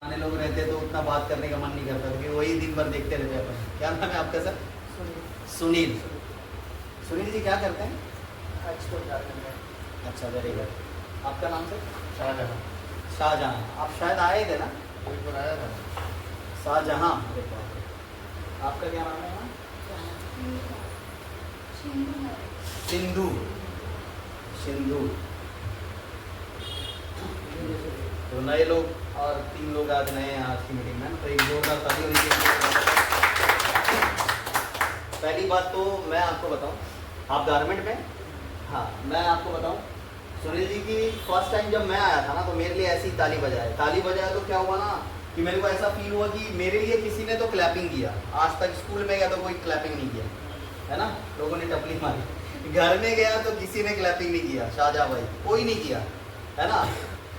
पुराने लोग रहते तो उतना बात करने का मन नहीं करता क्योंकि वही दिन भर देखते रहते अपन। क्या नाम है आपका सर? सुनील। सुनील जी क्या करते हैं? अच्छा, वेरी गुड। आपका नाम सर? शाहजहां। शाहजहां। आप शायद आए थे ना? एक बार आया था। शाहजहां। अरे बाप रे। आपका क्या नाम है? सिंधु। सिंधु। तो नए लोग और 3 लोग आज नए हैं आज की मीटिंग में, तो एक जोरदार ताली होनी चाहिए। पहली बात तो मैं आपको बताऊं, आप गारमेंट में, हाँ मैं आपको बताऊं, सुनील जी की फर्स्ट टाइम जब मैं आया था ना तो मेरे लिए ऐसी ताली बजाया तो क्या हुआ ना कि मेरे को ऐसा फील हुआ कि मेरे लिए किसी ने तो क्लैपिंग किया। आज तक स्कूल में गया तो कोई क्लैपिंग नहीं किया है ना, लोगों ने टपली मारी। घर में गया तो किसी ने क्लैपिंग नहीं किया, शाहजहां भाई कोई नहीं किया है ना।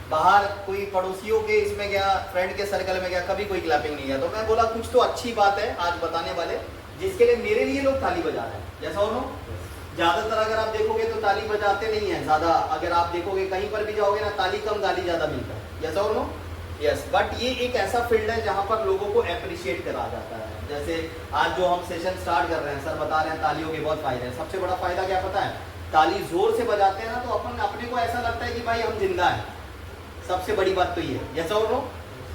बाहर कोई पड़ोसियों के इसमें गया, फ्रेंड के सर्कल में गया, कभी कोई क्लैपिंग नहीं किया। तो मैं बोला कुछ तो अच्छी बात है आज बताने वाले, जिसके लिए मेरे लिए लोग ताली बजा रहे हैं। जैसा हो ज़्यादातर अगर आप देखोगे तो ताली बजाते नहीं है ज़्यादा। अगर आप देखोगे कहीं पर भी जाओगे ना, ताली कम गाली ज़्यादा मिलता है। जैसा हो यस, बट ये एक ऐसा फील्ड है जहाँ पर लोगों को अप्रिशिएट करा जाता है। जैसे आज जो हम सेशन स्टार्ट कर रहे हैं, सर बता रहे हैं तालियों के बहुत फायदे हैं। सबसे बड़ा फायदा क्या पता है? ताली जोर से बजाते हैं ना तो अपने को ऐसा लगता है कि भाई हम जिंदा हैं। सबसे बड़ी बात तो ये है। यस और नो?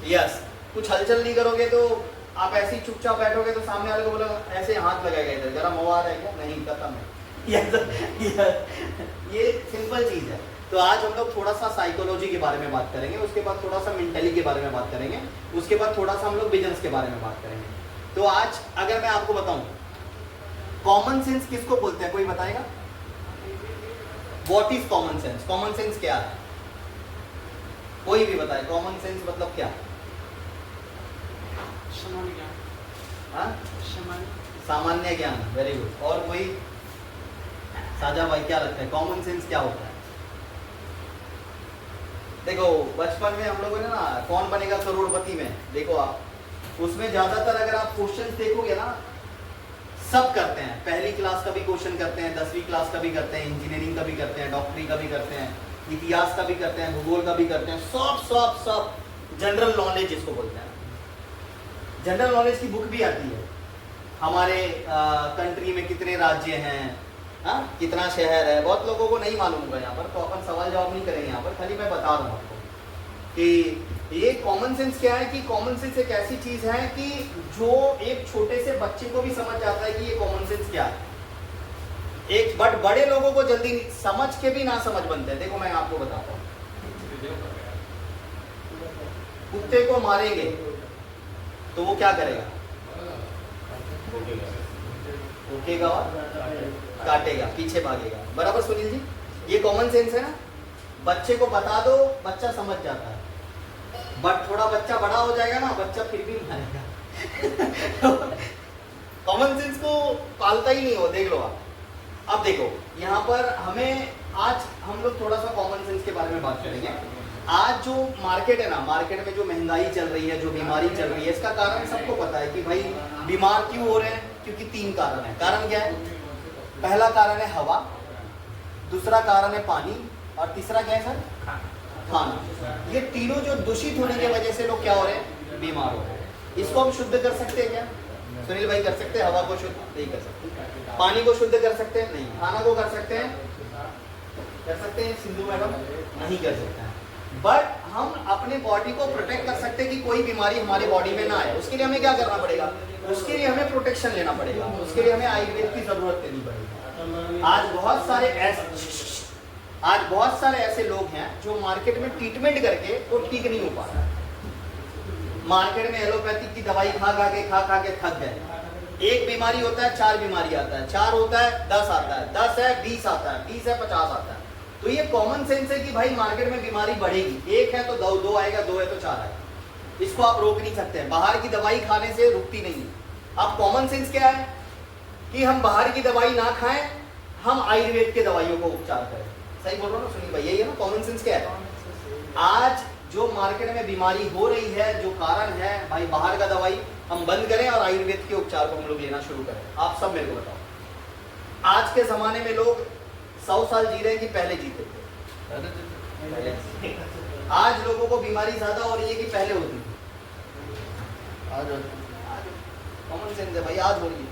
यस। कुछ हलचल नहीं करोगे तो आप ऐसे ही चुपचाप बैठोगे तो सामने वाले को बोला ऐसे हाथ लगाएगा, इधर गर्म हवा है क्या? नहीं, खत्म है। ये सिंपल चीज है। तो आज हम लोग थोड़ा सा साइकोलॉजी के बारे में बात करेंगे, उसके बाद थोड़ा सा मेंटली के बारे में बात करेंगे, उसके बाद थोड़ा सा हम लोग बिजनेस के बारे में बात करेंगे। तो आज अगर मैं आपको बताऊं कॉमन सेंस किसको बोलते हैं, कोई बताएगा? What is common sense? Common sense क्या है? कोई भी बताए कॉमन सेंस मतलब क्या? सामान्य ज्ञान। Very good. और कोई? साजा भाई क्या लगता है कॉमन सेंस क्या होता है? देखो बचपन में हम लोगों ने ना कौन बनेगा करोड़पति में, देखो आप उसमें ज्यादातर अगर आप क्वेश्चंस देखोगे ना सब करते हैं। पहली क्लास का भी क्वेश्चन करते हैं, 10वीं क्लास का भी करते हैं, इंजीनियरिंग का भी करते हैं, डॉक्टरी का भी करते हैं, इतिहास का भी करते हैं, भूगोल का भी करते हैं, सब जनरल नॉलेज जिसको बोलते हैं। जनरल नॉलेज की बुक भी आती है। हमारे कंट्री में कितने राज्य हैं, कितना शहर है, बहुत लोगों को नहीं मालूम होगा यहाँ पर, तो अपन सवाल जवाब नहीं करेंगे यहाँ पर, खाली मैं बता रहा हूँ आपको कि ये कॉमन सेंस क्या है। कि कॉमन सेंस एक ऐसी चीज है कि जो एक छोटे से बच्चे को भी समझ जाता है कि ये कॉमन सेंस क्या है। एक बट बड़े लोगों को जल्दी समझ के भी ना समझ बनते हैं। देखो मैं आपको बताता हूँ, कुत्ते को मारेंगे तो वो क्या करेगा? भूखेगा और काटेगा, पीछे भागेगा। बराबर सुनील जी, ये कॉमन सेंस है ना। बच्चे को बता दो, बच्चा समझ जाता है, बट थोड़ा बच्चा बड़ा हो जाएगा ना, बच्चा फिर भी मारेगा। कॉमन सेंस को पालता ही नहीं हो, देख लो आप। अब देखो यहाँ पर हमें आज हम लोग थोड़ा सा कॉमन सेंस के बारे में बात करेंगे। आज जो मार्केट है ना, मार्केट में जो महंगाई चल रही है, जो बीमारी चल रही है, इसका कारण सबको पता है कि भाई बीमार क्यों हो रहे हैं। क्योंकि 3 कारण है। कारण क्या है? पहला कारण है हवा, दूसरा कारण है पानी, और तीसरा क्या है सर? खाना। ये तीनों जो दूषित होने की वजह से लोग क्या हो रहे हैं? बीमार हो रहे हैं। इसको हम शुद्ध कर सकते हैं क्या? सुनील भाई कर सकते हैं? हवा को शुद्ध नहीं कर सकते। पानी को शुद्ध कर सकते हैं? नहीं। खाना को कर सकते हैं? कर सकते हैं सिंधु मैडम? नहीं कर सकते हैं। बट हम अपने बॉडी को प्रोटेक्ट कर सकते हैं कि कोई बीमारी हमारे बॉडी में ना आए। उसके लिए हमें क्या करना पड़ेगा? उसके लिए हमें प्रोटेक्शन लेना पड़ेगा। उसके लिए हमें आयुर्वेद की जरूरत लेनी पड़ेगी। आज बहुत सारे ऐसे लोग हैं जो मार्केट में ट्रीटमेंट करके वो ठीक नहीं हो पा रहा है। मार्केट में एलोपैथिक की दवाई खा खा के थक गए। एक बीमारी होता है 4 बीमारी आता है, 4 होता है 10 आता है, 10 है 20 आता है, 20 है 50 आता है। तो ये कॉमन सेंस है कि भाई मार्केट में बीमारी बढ़ेगी। 1 है तो 2 आएगा, 2 है तो 4 आएगा। इसको आप रोक नहीं सकते हैं। बाहर की दवाई खाने से रुकती नहीं है। अब कॉमन सेंस क्या है कि हम बाहर की दवाई ना खाएं, हम आयुर्वेद के दवाइयों को उपचार करें। सही बोल रहा हूँ ना सुनील भाई? यही है ना कॉमन सेंस क्या है? आज जो मार्केट में बीमारी हो रही है, जो कारण है भाई बाहर का दवाई हम बंद करें और आयुर्वेद के उपचार को हम लोग लेना शुरू करें। आप सब मेरे को बताओ, आज के जमाने में लोग 100 साल जी रहे हैं कि पहले जीते थे? आज लोगों को बीमारी ज्यादा हो रही है कि पहले होती थी? आज कॉमन सेंस है भाई, आज हो रही है।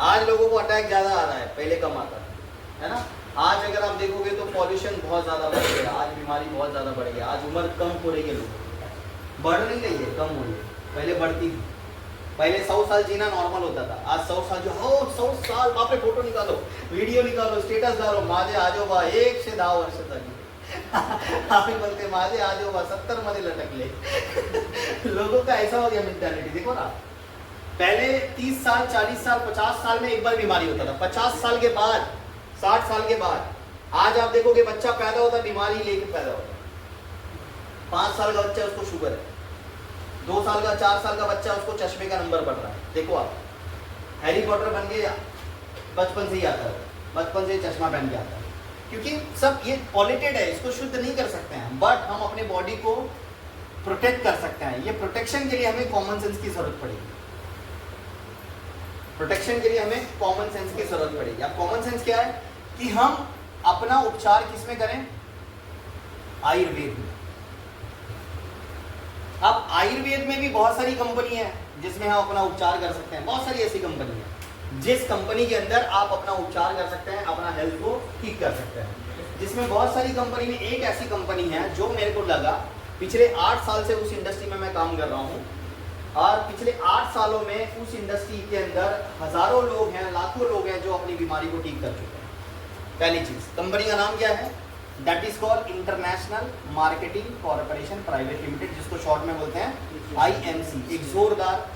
आज लोगों को अटैक ज़्यादा आ रहा है, पहले कम आता था, है ना। आज अगर आप देखोगे तो पॉल्यूशन बहुत ज़्यादा बढ़ गया, आज बीमारी बहुत ज़्यादा बढ़ गया, आज उम्र कम हो रही है लोगों की, बढ़ नहीं रही है, कम हो रही है, पहले बढ़ती थी। पहले 100 साल जीना नॉर्मल होता था, आज 100 साल जो हो 100 साल बाप रे, फोटो निकालो, वीडियो निकालो, स्टेटस डालो, माझे आजोबा 1 से 10 वर्ष तक आम्ही बोलते माझे आजोबा 70 मध्ये लटकले। लोगों का ऐसा हो गया मेंटालिटी, देखो ना। पहले 30 साल 40 साल 50 साल में एक बार बीमारी होता था, 50 साल के बाद 60 साल के बाद आज आप देखोगे बच्चा पैदा होता बीमारी लेके पैदा होता। 5 साल का बच्चा उसको शुगर है, 2 साल का 4 साल का बच्चा उसको चश्मे का नंबर बढ़ रहा है। देखो आप, हैरी पॉटर बन के बचपन से ही आता है, बचपन से चश्मा पहन के आता है, क्योंकि सब ये पॉल्यूटेड है, इसको शुद्ध नहीं कर सकते हैं, बट हम अपने बॉडी को प्रोटेक्ट कर सकते हैं। ये प्रोटेक्शन के लिए हमें कॉमन सेंस की जरूरत पड़ेगी, प्रोटेक्शन के लिए हमें कॉमन सेंस की जरूरत पड़ेगी। अब कॉमन सेंस क्या है कि हम अपना उपचार किसमें करें? आयुर्वेद में। अब आयुर्वेद में भी बहुत सारी कंपनी है जिसमें हम अपना उपचार कर सकते हैं, बहुत सारी ऐसी कंपनी है जिस कंपनी के अंदर आप अपना उपचार कर सकते हैं, अपना हेल्थ को ठीक कर सकते हैं। जिसमें बहुत सारी कंपनी में एक ऐसी कंपनी है जो मेरे को लगा, पिछले 8 साल से उस इंडस्ट्री में मैं काम कर रहा हूँ, और पिछले 8 सालों में उस इंडस्ट्री के अंदर हजारों लोग हैं, लाखों लोग हैं जो अपनी बीमारी को ठीक कर चुके हैं। पहली चीज, कंपनी का नाम क्या है? That is called international marketing corporation private limited, जिसको शॉर्ट में बोलते हैं IMC। एक जोरदार।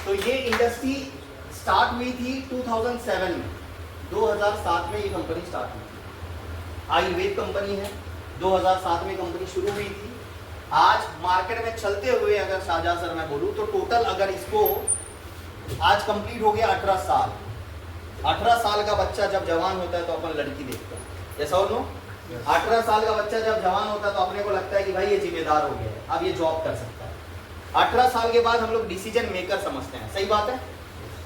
तो ये इंडस्ट्री स्टार्ट हुई थी 2007 में, 2007 में ये कंपनी स्टार्ट हुई थी। आयुर्वेद कंपनी है, 2007 में कंपनी शुरू हुई थी। आज मार्केट में चलते हुए अगर शाहजहां सर मैं बोलूं तो टोटल अगर इसको आज कंप्लीट हो गया 18 साल। 18 साल का बच्चा जब जवान होता है तो अपन लड़की देखते हैं, जैसा हो नो। 18 साल का बच्चा जब जवान होता है तो अपने को लगता है कि भाई ये जिम्मेदार हो गया है, अब ये जॉब कर सकता है। 18 साल के बाद हम लोग डिसीजन मेकर समझते हैं, सही बात है।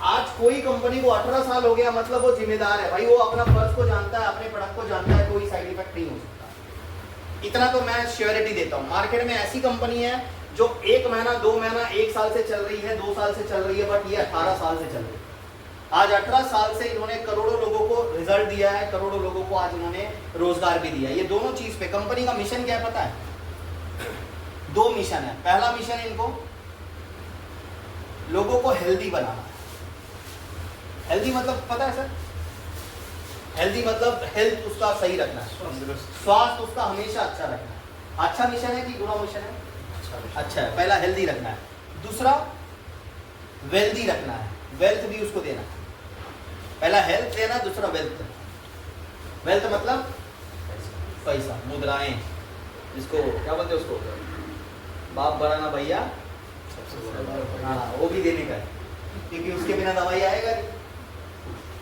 आज कोई कंपनी को 18 साल हो गया मतलब वो जिम्मेदार है भाई, वो अपना फर्ज को जानता है, अपने प्रोडक्ट को जानता है, कोई साइड इफेक्ट नहीं हो सकता। इतना तो मैं श्योरिटी देता हूँ। मार्केट में ऐसी कंपनी है जो 1 महीना 2 महीना 1 साल से चल रही है, 2 साल से चल रही है, बट ये 18 साल से चल रही है। आज 18 साल से इन्होंने करोड़ों लोगों को रिजल्ट दिया है, करोड़ों लोगों को आज इन्होंने रोजगार भी दिया है। ये दोनों चीज पे कंपनी का मिशन क्या है पता है? 2 मिशन है। पहला मिशन इनको लोगों को हेल्दी बनाना। हेल्दी मतलब पता है सर? हेल्दी मतलब हेल्थ उसका सही रखना है, स्वास्थ्य उसका हमेशा अच्छा रखना है। अच्छा मिशन है कि बुरा मिशन है? अच्छा है। पहला हेल्दी रखना है, दूसरा वेल्दी रखना है, वेल्थ भी उसको देना है। पहला हेल्थ देना, दूसरा वेल्थ। वेल्थ मतलब पैसा, मुद्राएं, जिसको क्या बोलते हैं उसको, बाप बड़ा ना भैया, हाँ वो भी देने का है, क्योंकि उसके बिना दवाई आएगा नहीं।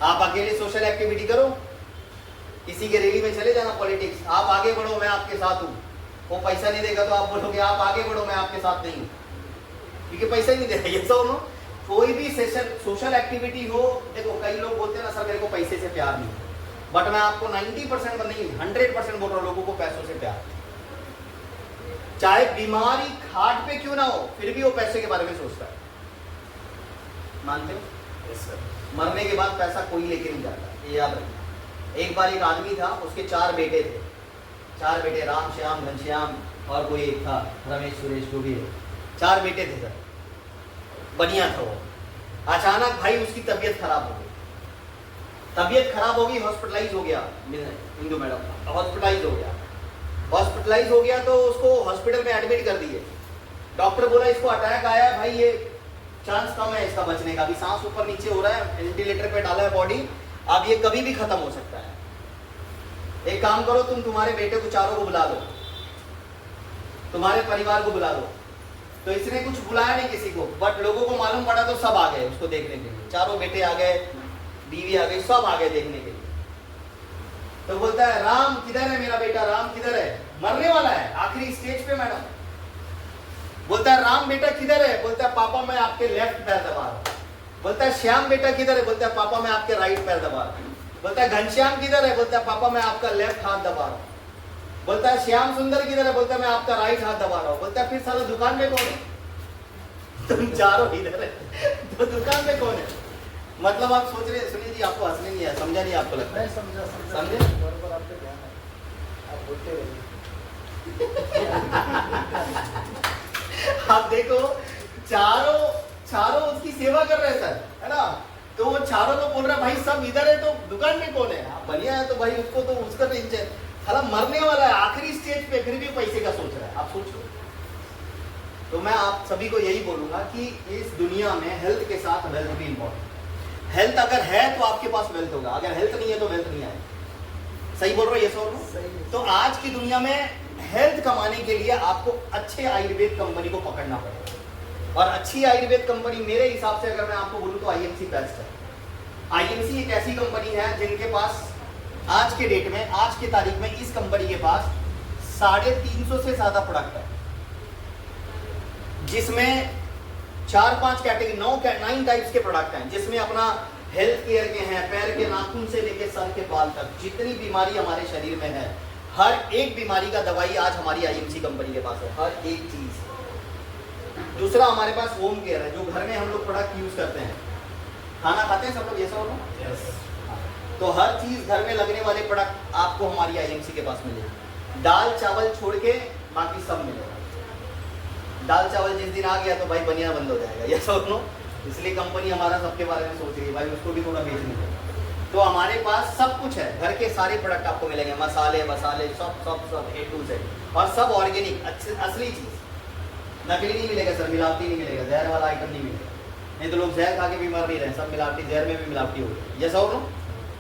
आप अकेले सोशल एक्टिविटी करो, किसी के रैली में चले जाना, पॉलिटिक्स, आप आगे बढ़ो मैं आपके साथ हूँ, वो पैसा नहीं देगा तो आप बोलोगे आप आगे बढ़ो मैं आपके साथ नहीं हूँ, क्योंकि पैसा ही नहीं देगा। ये सब नो, कोई भी सेशन सोशल एक्टिविटी हो, देखो कई लोग बोलते हैं ना सर मेरे को पैसे से प्यार नहीं, बट मैं आपको 90% नहीं 100% बोल रहा हूँ, लोगों को पैसों से प्यार। चाहे बीमारी खाट पे क्यों ना हो, फिर भी वो पैसे के बारे में सोचता है। मानते हो? yes, मरने के बाद पैसा कोई लेके नहीं जाता, ये याद रखना। एक बार एक आदमी था, उसके 4 बेटे थे, 4 बेटे, राम श्याम घनश्याम और कोई एक था रमेश सुरेश, जो भी है, 4 बेटे थे सर, बढ़िया था वो। अचानक भाई उसकी तबीयत खराब हो गई, तबीयत खराब हो गई, हॉस्पिटलाइज हो गया, हिंदू मैडम हॉस्पिटलाइज हो गया। हॉस्पिटलाइज हो गया तो उसको हॉस्पिटल में एडमिट कर दिए। डॉक्टर बोला इसको अटैक आया है भाई, ये चांस कम है इसका बचने का, अभी सांस ऊपर नीचे हो रहा है, वेंटिलेटर पे डाला है बॉडी, अब ये कभी भी खत्म हो सकता है। एक काम करो, तुम तुम्हारे बेटे को चारों को बुला लो, तुम्हारे परिवार को बुला लो। तो इसने कुछ बुलाया नहीं किसी को, बट लोगों को मालूम पड़ा तो सब आ गए उसको देखने के लिए, चारों बेटे आ गए, बीवी आ गई, सब आ गए देखने के लिए। तो बोलता है राम किधर है मेरा बेटा, राम किधर है, मरने वाला है आखिरी स्टेज पे मैडम। बोलता है राम बेटा किधर है, बोलता है पापा मैं आपके लेफ्ट पैर दबा रहा हूँ। बोलता है श्याम बेटा किधर है, बोलता है पापा मैं आपके राइट पैर दबा रहा हूँ। बोलता है घनश्याम किधर है, बोलता है पापा मैं आपका लेफ्ट हाथ दबा रहा हूँ। बोलता है श्याम सुंदर किधर है, बोलता है मैं आपका राइट हाथ दबा रहा हूँ। बोलता है फिर साला दुकान में कौन है? तुम चारों इधर है तो दुकान में कौन है? मतलब आप सोच रहे, सुनिए जी, आपको हंसने नहीं है, समझा नहीं आपको लगता है? समझे? आप देखो चारों उसकी सेवा कर रहे हैं सर, है ना? तो वो चारों तो बोल रहा है भाई सब इधर है तो दुकान में कौन है? आप बढ़िया है तो भाई उसको तो उसका टेंशन, साला मरने वाला है आखिरी स्टेज पे, फिर भी पैसे का सोच रहा है। आप सोचो। तो मैं आप सभी को यही बोलूंगा कि इस दुनिया में हेल्थ के साथ वेल्थ भी इंपॉर्टेंट। हेल्थ अगर है तो आपके पास वेल्थ होगा, अगर हेल्थ नहीं है तो वेल्थ नहीं आएगा। सही बोल रहे हो? ये सो तो आज की दुनिया में हेल्थ कमाने के लिए आपको अच्छे आयुर्वेद कंपनी को पकड़ना पड़ेगा। और अच्छी आयुर्वेद कंपनी मेरे हिसाब से अगर मैं आपको बोलूं तो आईएमसी बेस्ट है। आईएमसी एक ऐसी कंपनी है जिनके पास आज के डेट में, आज की तारीख में इस कंपनी के पास 350 से ज्यादा प्रोडक्ट है, जिसमें 4-5 कैटेगरी 9 टाइप्स के प्रोडक्ट हैं, जिसमें अपना हेल्थ केयर के हैं, पैर के नाखून से लेकर सर के बाल तक जितनी बीमारी हमारे शरीर में है, हर एक बीमारी का दवाई आज हमारी आईएमसी कंपनी के पास है, हर एक चीज। दूसरा हमारे पास होम केयर है, जो घर में हम लोग प्रोडक्ट यूज करते हैं। खाना खाते हैं सब लोग, ये सब लोग, तो हर चीज घर में लगने वाले प्रोडक्ट आपको हमारी आईएमसी के पास मिलेगी। दाल चावल छोड़ के बाकी सब मिलेगा। दाल चावल जिस दिन आ गया तो भाई बनिया बंद हो जाएगा, ये सब लोग। इसलिए कंपनी हमारा सबके बारे में सोच रही है भाई उसको भी थोड़ा बेचने का। तो हमारे पास सब कुछ है, घर के सारे प्रोडक्ट आपको मिलेंगे, मसाले वसाले सब A to Z, और सब ऑर्गेनिक असली चीज, नकली नहीं मिलेगा सर, मिलावटी नहीं मिलेगा, जहर वाला आइटम नहीं मिलेगा। नहीं तो लोग जहर खा के बीमार नहीं रहे, सब मिलावटी, जहर में भी मिलावटी हो गई। यस और नो?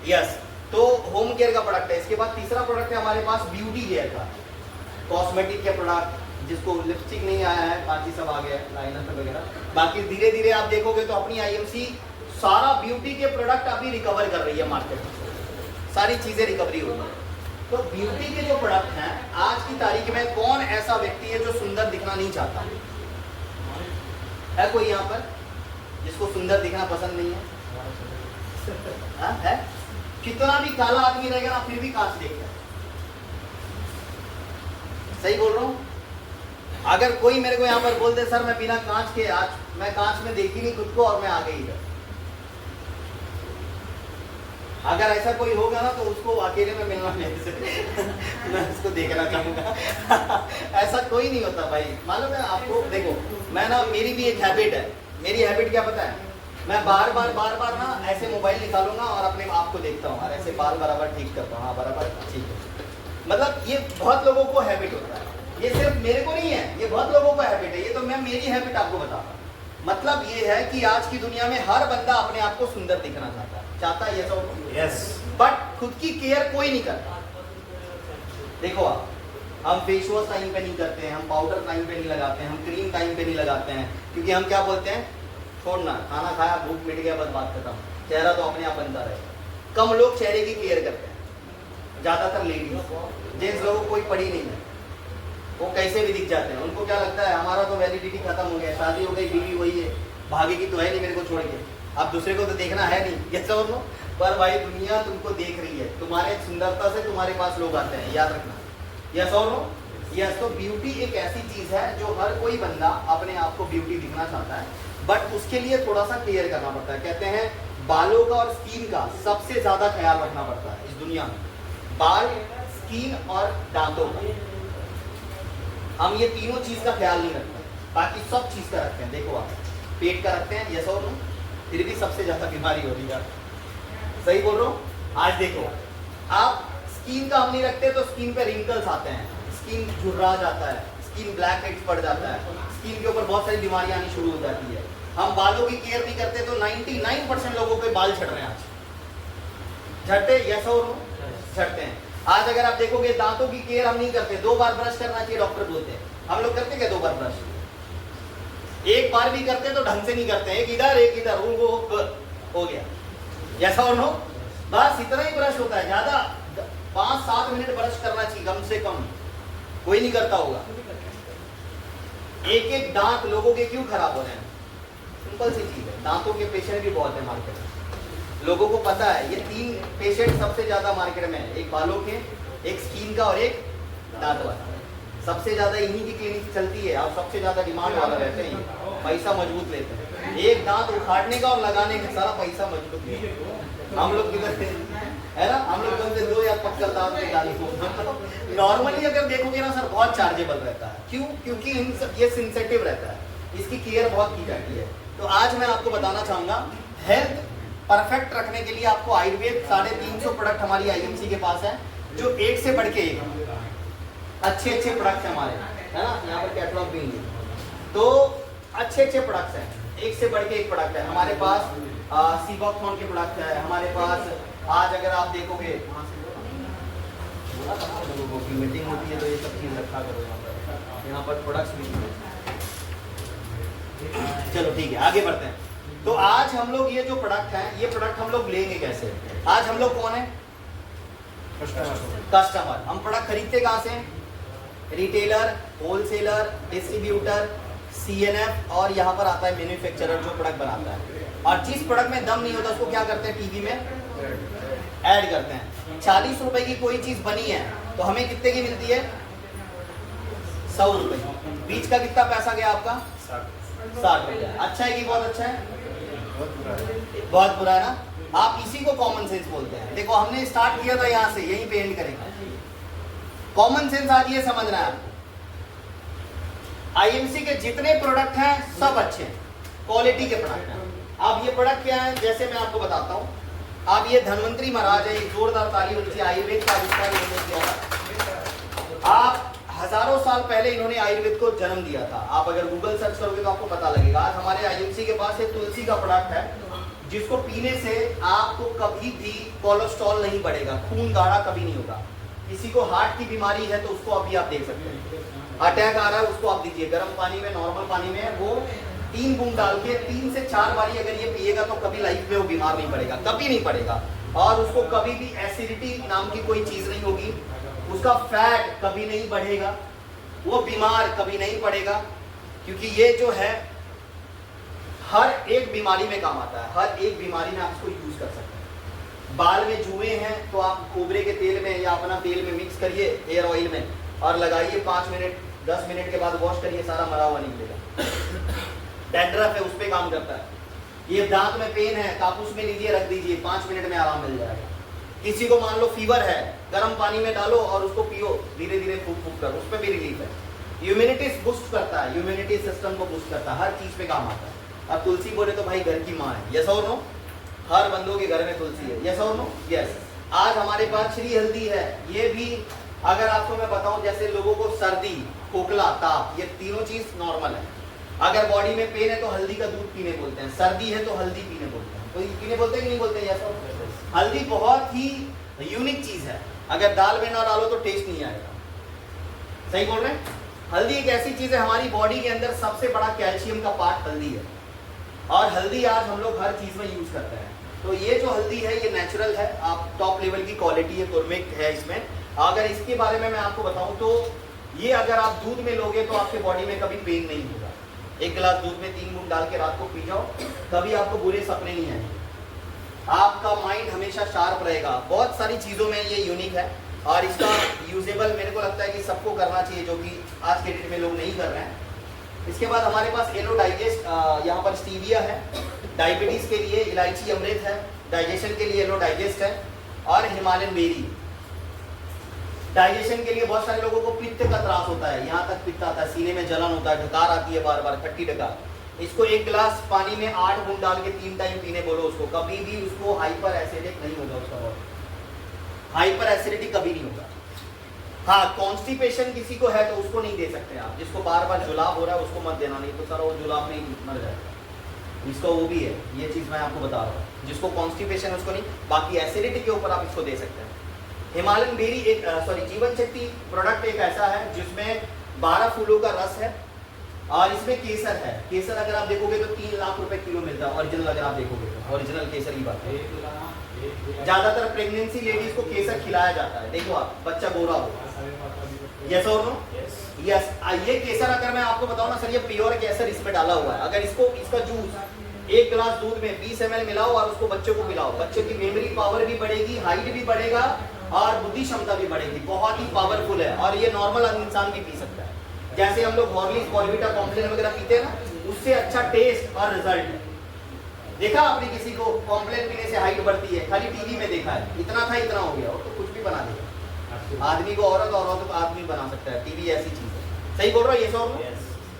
यस। तो होम केयर का प्रोडक्ट है। इसके बाद तीसरा प्रोडक्ट है हमारे पास ब्यूटी केयर का, कॉस्मेटिक के प्रोडक्ट, जिसको लिपस्टिक नहीं आया है, बाकी सब आ गया, लाइनर वगैरह। बाकी धीरे धीरे आप देखोगे तो अपनी आईएमसी सारा ब्यूटी के प्रोडक्ट अभी रिकवर कर रही है मार्केट में, सारी चीजें रिकवरी हो रही है। तो ब्यूटी के जो प्रोडक्ट हैं, आज की तारीख में कौन ऐसा व्यक्ति है जो सुंदर दिखना नहीं चाहता है? कोई यहाँ पर जिसको सुंदर दिखना पसंद नहीं है? है? कितना भी काला आदमी रहेगा ना फिर भी कांच देखता है। सही बोल रहा हूं? अगर कोई मेरे को यहाँ पर बोल दे सर मैं बिना कांच के, आज मैं कांच में देखी नहीं खुद को और मैं आ गई इधर, अगर ऐसा कोई होगा ना तो उसको अकेले में मिलना मेरे से मैं उसको देखना चाहूंगा ऐसा कोई नहीं होता भाई, मालूम है आपको? देखो मैं ना, मेरी भी एक हैबिट है। मेरी हैबिट क्या पता है? मैं बार बार ना ऐसे मोबाइल निकालूंगा और अपने आप को देखता हूँ और ऐसे बाल बराबर ठीक करता हूँ। हाँ बराबर, ठीक है। मतलब ये बहुत लोगों को हैबिट होता है, ये सिर्फ मेरे को नहीं है, ये बहुत लोगों को हैबिट है। ये तो मैं मेरी हैबिट आपको बता रहा हूँ। मतलब ये है कि आज की दुनिया में हर बंदा अपने आप को सुंदर दिखना चाहता है, ये सब। यस। बट खुद की केयर कोई नहीं करता। देखो आप, हम फेस वॉश टाइम पे नहीं करते हैं, हम पाउडर टाइम पे नहीं लगाते हैं, हम क्रीम टाइम पे नहीं लगाते हैं, क्योंकि हम क्या बोलते हैं, छोड़ना, खाना खाया, भूख मिट गया, बस बात खत्म, चेहरा तो अपने आप बनता रहेगा। कम लोग चेहरे की केयर करते हैं, ज्यादातर लेडीज। जेंट्स लोगों को कोई पड़ी नहीं है, वो कैसे भी दिख जाते हैं। उनको क्या लगता है हमारा तो वैलिडिटी खत्म हो गया, शादी हो गई, बीवी वही है, भागेगी तो है नहीं मेरे को छोड़ के, अब दूसरे को तो देखना है नहीं, ये समझ लो। पर भाई दुनिया तुमको देख रही है, तुम्हारे सुंदरता से तुम्हारे पास लोग आते हैं, याद रखना। यस और नो? यस। तो ब्यूटी एक ऐसी चीज है जो हर कोई बंदा अपने आप को ब्यूटी दिखना चाहता है, बट उसके लिए थोड़ा सा केयर करना पड़ता है। कहते हैं बालों का और स्किन का सबसे ज्यादा ख्याल रखना पड़ता है इस दुनिया में, बाल, स्किन और दांतों का। हम ये तीनों चीज का ख्याल नहीं रखते, बाकी सब चीज का रखते हैं। देखो आप, पेट का रखते हैं, यस और नो? फिर भी सबसे ज्यादा बीमारी हो रही है। सही बोल रहा हूँ? आज देखो आप, स्किन का हम नहीं रखते तो स्किन पे रिंकल्स आते हैं, स्किन झुर्रा जाता है, स्किन ब्लैक हेड्स पड़ जाता है, स्किन के ऊपर बहुत सारी बीमारियां आनी शुरू हो जाती है। हम बालों की केयर नहीं करते तो 99% लोगों के बाल झड़ रहे हैं आज। झड़ते? यस और नो? झड़ते हैं। आज अगर आप देखोगे दांतों की केयर हम नहीं करते, 2 बार ब्रश करना चाहिए डॉक्टर बोलते हैं। हम लोग करते क्या 2 बार ब्रश? एक बार भी करते तो ढंग से नहीं करते, एक इधर एक इधर, वो हो गया। यस और नो? बस इतना ही ब्रश होता है, ज्यादा 5-7 मिनट ब्रश करना चाहिए कम से कम, कोई नहीं करता होगा। एक एक दांत लोगों के क्यों खराब हो रहे हैं? सिंपल सी चीज है, दांतों के पेशेंट भी बहुत है मार्केट में, लोगों को पता है। ये 3 पेशेंट सबसे ज्यादा मार्केट में है, एक बालों के, एक स्किन का और एक दांत वाला। सबसे ज्यादा इन्हीं की क्लिनिक चलती है और सबसे ज्यादा डिमांड वाला रहते हैं, पैसा मजबूत लेते हैं। एक दांत उखाड़ने का और लगाने का सारा पैसा मजबूत लेते हैं। हम लोग किधर है ना, हम लोग बोलते 2 या 25 दांत निकाली। नॉर्मली अगर देखोगे ना सर बहुत चार्जेबल रहता है। क्यों? क्योंकि ये सेंसिटिव रहता है, इसकी केयर बहुत की जाती है। तो आज मैं आपको बताना चाहूंगा हेल्थ परफेक्ट रखने के लिए आपको आयुर्वेद 350 प्रोडक्ट हमारी आईएमसी के पास है, जो एक से बढ़ के एक अच्छे प्रोडक्ट है हमारे, है ना। यहाँ पर कैटलॉग भी है, तो अच्छे प्रोडक्ट्स हैं, एक से बढ़ के एक प्रोडक्ट है हमारे पास। सीबॉक्थॉन के प्रोडक्ट है हमारे पास। आज अगर आप देखोगे लोगों की मीटिंग होती है तो ये सब चीज रखा करो यहाँ पर प्रोडक्ट्स भी। चलो ठीक है, आगे बढ़ते हैं। तो आज हम लोग ये जो प्रोडक्ट है, ये प्रोडक्ट हम लोग लेंगे कैसे? आज हम लोग कौन है? कस्टमर। हम प्रोडक्ट खरीदते कहाँ से? रिटेलर, होलसेलर, डिस्ट्रीब्यूटर, सीएनएफ और यहाँ पर आता है मैन्युफैक्चरर जो प्रोडक्ट बनाता है। और जिस प्रोडक्ट में दम नहीं होता उसको क्या करते हैं? टीवी में ऐड करते हैं। 40 रुपए की कोई चीज बनी है तो हमें कितने की मिलती है? 100 रुपए। बीच का कितना पैसा गया आपका? 60 रुपए। अच्छा है कि बहुत अच्छा है? बहुत बुरा है ना। आप इसी को कॉमन सेंस बोलते हैं। देखो हमने स्टार्ट किया था यहाँ से, यहीं पे एंड करेंगे। कॉमन सेंस आज ये समझना है आपको, आईएमसी के जितने प्रोडक्ट हैं सब अच्छे हैं, क्वालिटी के प्रोडक्ट हैं। अब ये प्रोडक्ट क्या है, जैसे मैं आपको बताता हूँ। अब ये धन्वंतरी महाराज है, एक जोरदार ताली उनकी, आयुर्वेद का आविष्कार इन्होंने किया था। आप हजारों साल पहले इन्होंने आयुर्वेद को जन्म दिया था। आप अगर गूगल सर्च करोगे तो आपको पता लगेगा। आज हमारे आईएमसी के पास एक तुलसी का प्रोडक्ट है जिसको पीने से आपको कभी भी कोलेस्ट्रॉल नहीं बढ़ेगा, खून गाढ़ा कभी नहीं होगा। किसी को हार्ट की बीमारी है तो उसको अभी आप देख सकते हैं, अटैक आ रहा है उसको आप दीजिए गर्म पानी में, नॉर्मल पानी में वो 3 बूंद डाल के 3 से 4 बारी अगर ये पिएगा तो कभी लाइफ में वो बीमार नहीं पड़ेगा, कभी नहीं पड़ेगा। और उसको कभी भी एसिडिटी नाम की कोई चीज नहीं होगी, उसका फैट कभी नहीं बढ़ेगा, वो बीमार कभी नहीं पड़ेगा। क्योंकि ये जो है हर एक बीमारी में काम आता है, हर एक बीमारी में आप इसको यूज कर सकते हैं। बाल में जुए हैं तो आप कोबरे के तेल में या अपना तेल में मिक्स करिए एयर ऑयल में और लगाइए 5 मिनट 10 मिनट के बाद वॉश करिए, सारा मरा हुआ निकलेगा। डैंड्रफ है उस पर काम करता है। ये दांत में पेन है कापूस में लीजिए रख दीजिए, 5 मिनट में आराम मिल जाएगा। किसी को मान लो फीवर है, गर्म पानी में डालो और उसको पियो, धीरे धीरे फूक फूक कर, उस पर भी रिलीफ है। इम्यूनिटी बूस्ट करता है, इम्यूनिटी सिस्टम को बूस्ट करता है, हर चीज पे काम आता है। अब तुलसी बोले तो भाई घर की माँ है, यस और नो? हर बंदों के घर में तुलसी है, यस और नो? यस। आज हमारे पास श्री हल्दी है, ये भी अगर आपको मैं बताऊं, जैसे लोगों को सर्दी, खोखला, ताप, ये तीनों चीज नॉर्मल है। अगर बॉडी में पेन है तो हल्दी का दूध पीने बोलते हैं, सर्दी है तो हल्दी पीने बोलते हैं। तो पीने बोलते हैं कि नहीं बोलते हैं? यस और? हल्दी बहुत ही यूनिक चीज है, अगर दाल में ना डालो तो टेस्ट नहीं आएगा। सही बोल रहे हैं? हल्दी एक ऐसी चीज है, हमारी बॉडी के अंदर सबसे बड़ा कैल्शियम का पार्ट हल्दी है और हल्दी आज हम लोग हर चीज में यूज करते हैं। तो ये जो हल्दी है ये नेचुरल है, आप टॉप लेवल की क्वालिटी है, तुर्मिक है इसमें। अगर इसके बारे में मैं आपको बताऊं तो ये अगर आप दूध में लोगे तो आपके बॉडी में कभी पेन नहीं होगा। 1 गिलास दूध में 3 बूंद डाल के रात को पी जाओ, कभी आपको बुरे सपने नहीं आएंगे, आपका माइंड हमेशा शार्प रहेगा। बहुत सारी चीज़ों में ये यूनिक है और इसका यूजेबल मेरे को लगता है कि सबको करना चाहिए, जो कि आज के डेट में लोग नहीं कर रहे हैं। इसके बाद हमारे पास येलो डाइजेस्ट, यहाँ पर स्टीविया है, डायबिटीज़ के लिए इलायची अमृत है, डाइजेशन के लिए येलो डाइजेस्ट है, और हिमालयन बेरी। डाइजेशन के लिए बहुत सारे लोगों को पित्त का त्रास होता है, यहाँ तक पित्त आता है, सीने में जलन होता है, ढकार आती है बार बार, खट्टी ढकार। इसको 1 गिलास पानी में 8 बूंद डाल के 3 टाइम पीने बोलो उसको, कभी भी उसको हाइपर एसिडिक नहीं होगा, उसका बॉडी हाइपर एसिडिटी कभी नहीं होगा। हाँ, कॉन्स्टिपेशन किसी को है तो उसको नहीं दे सकते आप, जिसको बार बार जुलाब हो रहा है उसको मत देना, नहीं तो सारा वो जुलाब में ही मर जाएगा। इसका वो भी है, ये चीज़ मैं आपको बता रहा हूँ, जिसको कॉन्स्टिपेशन है उसको नहीं, बाकी एसिडिटी के ऊपर आप इसको दे सकते हैं। हिमालयन बेरी एक जीवन शक्ति प्रोडक्ट एक ऐसा है जिसमें 12 फूलों का रस है और इसमें केसर है। केसर अगर आप देखोगे तो 3 लाख रुपए किलो मिलता है ओरिजिनल, अगर आप देखोगे तो ओरिजिनल केसर की बात है। ज्यादातर प्रेगनेंसी लेडीज को केसर खिलाया जाता है, देखो आप बच्चा गोरा हो। यस और नो? यस। ये केसर अगर मैं आपको बताऊं ना सर, ये प्योर केसर इसमें डाला हुआ है। अगर इसका जूस 1 गिलास दूध में 20 ml मिलाओ और उसको बच्चों को पिलाओ, बच्चे की मेमोरी पावर भी बढ़ेगी, हाइट भी बढ़ेगा और बुद्धि क्षमता भी बढ़ेगी, बहुत ही पावरफुल है। और ये नॉर्मल इंसान भी पी सकता है। जैसे हम लोग हॉर्लिक्स, बॉर्नवीटा, कॉम्प्लेन वगैरह पीते हैं ना, उससे अच्छा टेस्ट और रिजल्ट है। देखा आपने किसी को कॉम्प्लेन पीने से हाइट बढ़ती है? खाली टीवी में देखा है, इतना था इतना हो गया, वो तो कुछ भी बना देगा। आदमी को औरत और औरत को आदमी बना सकता है, टीवी ऐसी चीज है। सही बोल रहा है ये सब?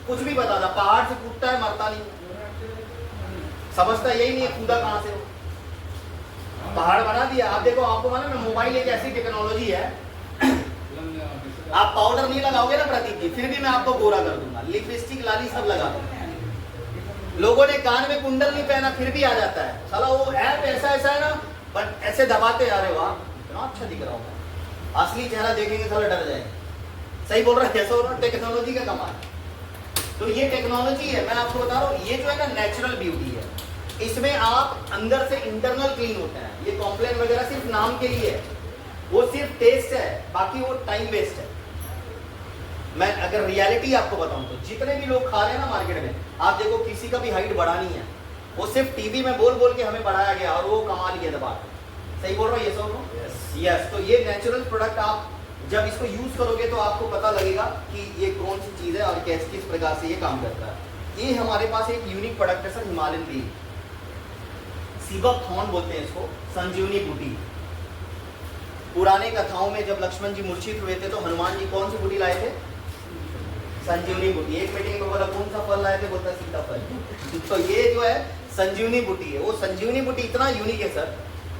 कुछ भी बता था, पहाड़ से कूदता है मरता नहीं, समझता यही नहीं है कूदा कहां से हो, पहाड़ बना दिया। आप देखो, आपको मालूम है मोबाइल एक ऐसी टेक्नोलॉजी है, आप पाउडर नहीं लगाओगे ना प्रतीक जी, फिर भी मैं आपको गोरा कर दूंगा, लिपस्टिक लाली सब लगा दूंगा। लोगों ने कान में कुंडल नहीं पहना फिर भी आ जाता है, साला वो ऐप ऐसा ऐसा है ना, बट ऐसे दबाते आ रहे हो आप, इतना अच्छा दिख रहा होगा, असली चेहरा देखेंगे साला डर जाएंगे। सही बोल रहा है? कैसा हो रहा है? टेक्नोलॉजी का कमाल। तो ये टेक्नोलॉजी है, मैं आपको बता रहा हूँ, ये जो है ना नेचुरल ब्यूटी है, इसमें आप अंदर से इंटरनल क्लीन होते हैं। ये कॉम्प्लेन वगैरह सिर्फ नाम के लिए है, वो सिर्फ टेस्ट है, बाकी वो टाइम वेस्ट है। मैं अगर रियलिटी आपको बताऊं तो जितने भी लोग खा रहे हैं ना मार्केट में, आप देखो किसी का भी हाइट बढ़ानी है, वो सिर्फ टीवी में बोल बोल के हमें बढ़ाया गया और वो कमा लिया दबा के। सही बोल रहा हूँ ये सब? यस। तो ये नेचुरल प्रोडक्ट आप जब इसको यूज करोगे तो आपको पता लगेगा कि ये कौन सी चीज है और किस प्रकार से ये काम करता है। ये हमारे पास एक यूनिक प्रोडक्ट है सर, हिमालयन बी, सीबक थॉर्न बोलते हैं इसको, संजीवनी बूटी। पुराने कथाओं में जब लक्ष्मण जी मूर्छित हुए थे तो हनुमान जी कौन सी बूटी लाए थे? संजीवनी बूटी। एक मीटिंग में बोला कौन सा फल लाए थे? बोलता सीताफल। तो ये जो है संजीवनी बूटी है। वो संजीवनी बूटी इतना यूनिक है सर,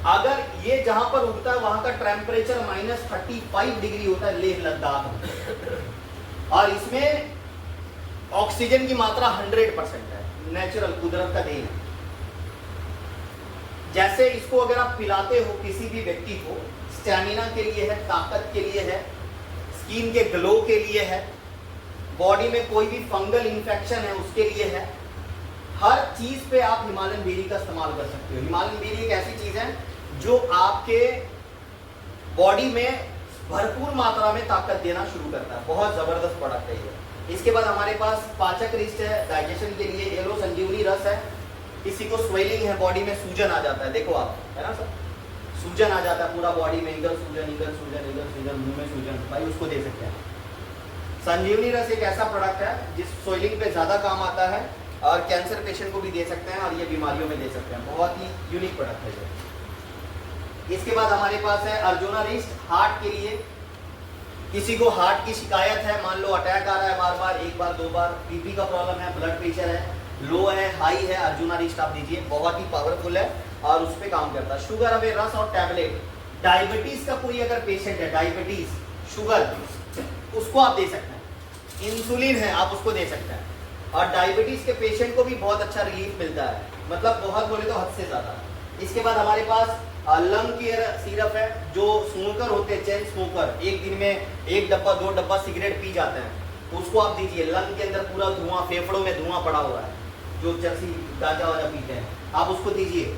अगर ये जहां पर उगता है वहां का टेम्परेचर -35 डिग्री होता है, लेह लद्दाख में, और इसमें ऑक्सीजन की मात्रा 100% है, नेचुरल, कुदरत का देन है। जैसे इसको अगर आप पिलाते हो किसी भी व्यक्ति को, स्टैमिना के लिए है, ताकत के लिए है, स्किन के ग्लो के लिए है, बॉडी में कोई भी फंगल इंफेक्शन है उसके लिए है, हर चीज पे आप हिमालयन बेरी का इस्तेमाल कर सकते हो। हिमालयन बेरी एक ऐसी चीज है जो आपके बॉडी में भरपूर मात्रा में ताकत देना शुरू करता है। बहुत जबरदस्त प्रोडक्ट है ये। इसके बाद हमारे पास पाचक रिस्ट है, डाइजेशन के लिए एलो संजीवनी रस है। किसी को स्वेलिंग है, बॉडी में सूजन आ जाता है, देखो आप, है ना सर, सूजन आ जाता है पूरा बॉडी में, इधर सूजन, इधर सूजन, इधर सूजन, मुंह में सूजन, भाई उसको दे सकते हैं। संजीवनी रस एक ऐसा प्रोडक्ट है जिस स्वेलिंग पे ज्यादा काम आता है और कैंसर पेशेंट को भी दे सकते हैं और ये बीमारियों में दे सकते हैं। बहुत ही यूनिक प्रोडक्ट है ये। इसके बाद हमारे पास है अर्जुना रिस्ट, हार्ट के लिए। किसी को हार्ट की शिकायत है, मान लो अटैक आ रहा है बार बार, एक बार दो बार, बीपी का प्रॉब्लम है, ब्लड प्रेशर है, लो है, हाई है, अर्जुना रिस्ट आप दीजिए, बहुत ही पावरफुल है और उस पर काम करता है। शुगर अवे रस और टैबलेट, डायबिटीज का कोई अगर पेशेंट है, डायबिटीज, शुगर, उसको आप दे सकते हैं। इंसुलिन है, आप उसको दे सकते हैं। और डायबिटीज के पेशेंट को भी बहुत अच्छा रिलीफ मिलता है, मतलब बहुत बोले तो हद से ज्यादा। इसके बाद हमारे पास लंग केयर सिरप है। जो स्मोकर होते हैं, चेन स्मोकर, एक दिन में 1 डब्बा 2 डब्बा सिगरेट पी जाते हैं, उसको आप दीजिए। लंग के अंदर पूरा धुआं, फेफड़ों में धुआं पड़ा हुआ है, जो चरसी गांजा वाजा पीते हैं, आप उसको दीजिए,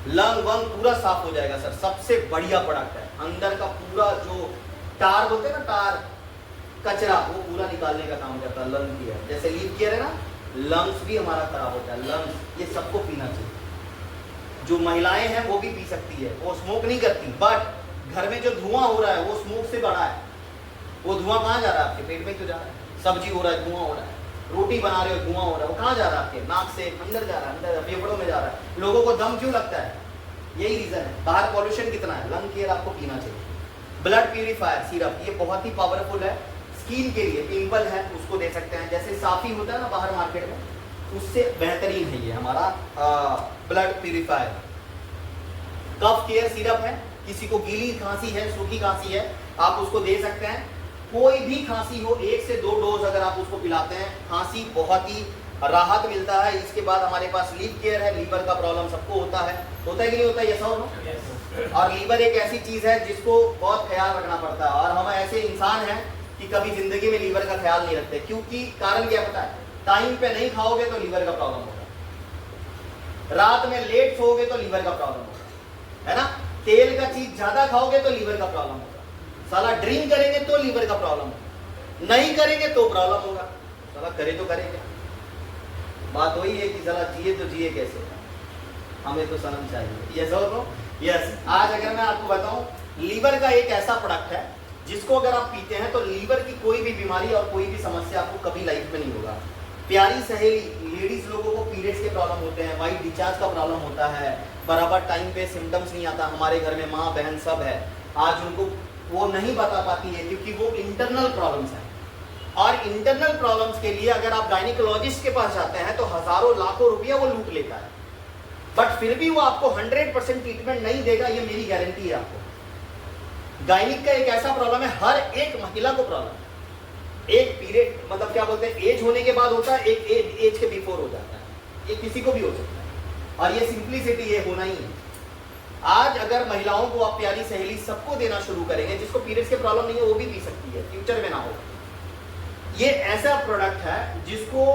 लंग वंग पूरा साफ हो जाएगा सर। सबसे बढ़िया प्रोडक्ट है। अंदर का पूरा जो टार बोलते हैं ना, टार, कचरा, वो पूरा निकालने का काम करता है लंग केयर। जैसे लीव केयर है ना, लंग्स भी हमारा खराब होता है, लंग्स, ये सबको पीना चाहिए। जो महिलाएं हैं वो भी पी सकती है, वो स्मोक नहीं करती, बट घर में जो धुआं हो रहा है वो स्मोक से बड़ा है। वो धुआं कहाँ जा रहा है? आपके पेट में क्यों जा रहा है? सब्जी हो रहा है, धुआं हो रहा है, रोटी बना रहे हो, धुआं हो रहा है, वो कहाँ जा रहा है? आपके नाक से अंदर जा रहा है, अंदर फेफड़ों में जा रहा है। लोगों को दम क्यों लगता है? यही रीजन है, बाहर पॉल्यूशन कितना है। लंग केयर आपको पीना चाहिए। ब्लड प्यूरिफायर सिरप, ये बहुत ही पावरफुल है। स्किन के लिए, पिंपल है उसको दे सकते हैं, जैसे साफी होता है ना बाहर मार्केट में, उससे बेहतरीन है ये हमारा ब्लड प्यूरिफायर। कफ केयर सिरप है, किसी को गीली खांसी है, सूखी खांसी है, आप उसको दे सकते हैं। कोई भी खांसी हो, 1 से 2 डोज अगर आप उसको पिलाते हैं, खांसी बहुत ही राहत मिलता है। इसके बाद हमारे पास लीव केयर है। लीवर का प्रॉब्लम सबको होता है कि नहीं होता? ये सब। और लीवर एक ऐसी चीज है जिसको बहुत ख्याल रखना पड़ता है, और हम ऐसे इंसान हैं कि कभी जिंदगी में लीवर का ख्याल नहीं रखते। क्योंकि कारण क्या पता है? टाइम पे नहीं खाओगे तो लीवर का प्रॉब्लम होगा, रात में लेट सोओगे तो लीवर का प्रॉब्लम होगा, है ना? तेल का चीज ज्यादा खाओगे तो लीवर का प्रॉब्लम होगा, साला ड्रिंक करेंगे तो लीवर का प्रॉब्लम होगा, नहीं करेंगे तो प्रॉब्लम होगा, साला करे तो करेंगे। बात वही है कि साला जिए तो जिए कैसे, हमें तो शर्म चाहिए। यस और नो? यस। आज अगर मैं आपको बताऊं, लीवर का एक ऐसा प्रोडक्ट है जिसको अगर आप पीते हैं तो लीवर की कोई भी बीमारी और कोई भी समस्या आपको कभी लाइफ में नहीं होगा। प्यारी सहेली लेडीज लोगों को पीरियड्स के प्रॉब्लम होते हैं, वाइट डिस्चार्ज का प्रॉब्लम होता है, बराबर टाइम पे सिम्टम्स नहीं आता, हमारे घर में माँ बहन सब है, आज उनको वो नहीं बता पाती है क्योंकि वो इंटरनल प्रॉब्लम्स हैं। और इंटरनल प्रॉब्लम्स के लिए अगर आप गायनिकोलॉजिस्ट के पास जाते हैं तो हजारों लाखों रुपया वो लूट लेता है, बट फिर भी वो आपको 100% ट्रीटमेंट नहीं देगा, ये मेरी गारंटी है आपको। गायनिक का एक ऐसा प्रॉब्लम है, हर एक महिला को प्रॉब्लम है। एक पीरियड मतलब क्या बोलते हैं, एज होने के बाद होता है, एक एज के बिफोर हो जाता है, ये किसी को भी हो सकता है। और ये सिंप्लिसिटी ये होना ही है। आज अगर महिलाओं को आप प्यारी सहेली सबको देना शुरू करेंगे, जिसको पीरियड्स के प्रॉब्लम नहीं है वो भी पी सकती है, फ्यूचर में ना हो। ये ऐसा प्रोडक्ट है जिसको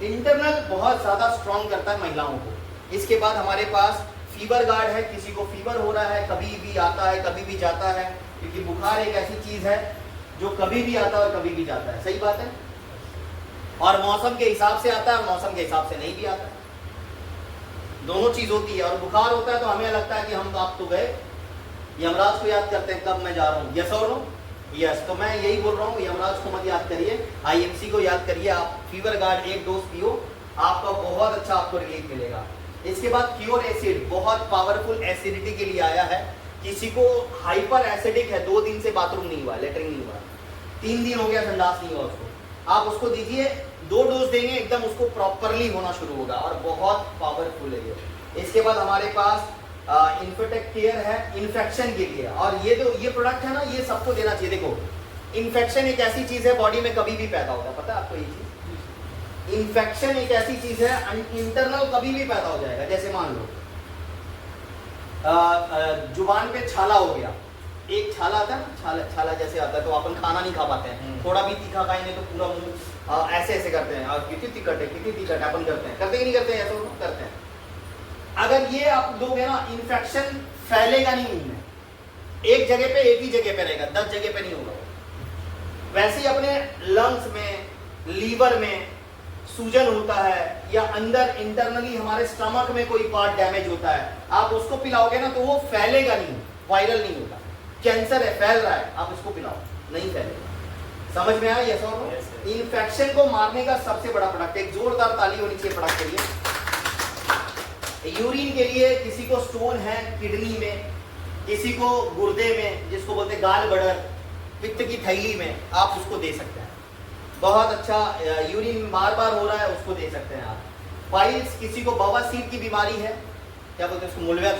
इंटरनल बहुत ज्यादा स्ट्रॉन्ग करता है महिलाओं को। इसके बाद हमारे पास फीवर गार्ड है, किसी को फीवर हो रहा है, कभी भी आता है कभी भी जाता है, क्योंकि बुखार एक ऐसी चीज है जो कभी भी आता है और कभी भी जाता है, सही बात है। और मौसम के हिसाब से आता है और मौसम के हिसाब से नहीं भी आता है, दोनों चीज होती है। और बुखार होता है तो हमें लगता है कि हम आप तो गए, यमराज को याद करते हैं कब मैं जा रहा हूँ, यस और नो, यस। तो मैं यही बोल रहा हूँ, यमराज को मत याद करिए, IMC को याद करिए। आप फीवर गार्ड एक डोज पियो, आपका बहुत अच्छा आपको रिलीफ मिलेगा। इसके बाद क्योर एसिड, बहुत पावरफुल एसिडिटी के लिए आया है। किसी को हाइपर एसिडिक है, 2 दिन से बाथरूम नहीं हुआ, लेटरिन नहीं हुआ, 3 दिन हो गया संडास नहीं हुआ उसको, आप उसको दीजिए, 2 डोज देंगे, एकदम उसको प्रॉपरली होना शुरू होगा और बहुत पावरफुल है ये। इसके बाद हमारे पास इन्फेक्टेड केयर है इन्फेक्शन के लिए, और ये प्रोडक्ट है ना, ये सबको देना चाहिए। देखो, इन्फेक्शन एक ऐसी चीज है बॉडी में कभी भी पैदा होता है, पता है आपको ये चीज। इन्फेक्शन एक ऐसी चीज है इंटरनल कभी भी पैदा हो जाएगा। जैसे मान लो जुबान पे छाला हो गया, एक छाला आता है ना, छाला जैसे आता है तो अपन खाना नहीं खा पाते हैं, थोड़ा भी तीखा खाएंगे तो पूरा मुंह ऐसे ऐसे करते हैं, और कितनी तीखट है अपन करते हैं, करते ही नहीं करते हैं, ऐसा करते हैं। अगर ये आप दोगे ना, इन्फेक्शन फैलेगा नहीं मुंह में, एक जगह पे एक ही जगह पे रहेगा, 10 जगह पे नहीं होगा। वैसे ही अपने लंग्स में, लीवर में सूजन होता है, या अंदर इंटरनली हमारे स्टमक में कोई पार्ट डैमेज होता है, आप उसको पिलाओगे ना तो वो फैलेगा नहीं, वायरल नहीं होगा। कैंसर है, फैल रहा है, आप उसको पिलाओ, नहीं फैलेगा। समझ में आया? यस और नो? इन्फेक्शन को मारने का सबसे बड़ा प्रोडक्ट, एक जोरदार ताली होनी चाहिए प्रोडक्ट के लिए। यूरिन के लिए किसी को स्टोन है किडनी में, किसी को गुर्दे में, जिसको बोलते गाल बड़र, पित्त की थैली में, आप उसको दे सकते हैं। बहुत अच्छा, यूरिन बार बार हो रहा है, उसको दे सकते हैं आप। पाइल्स, किसी को बवासीर की बीमारी है, क्या बोलते हैं उसको, मूलव्या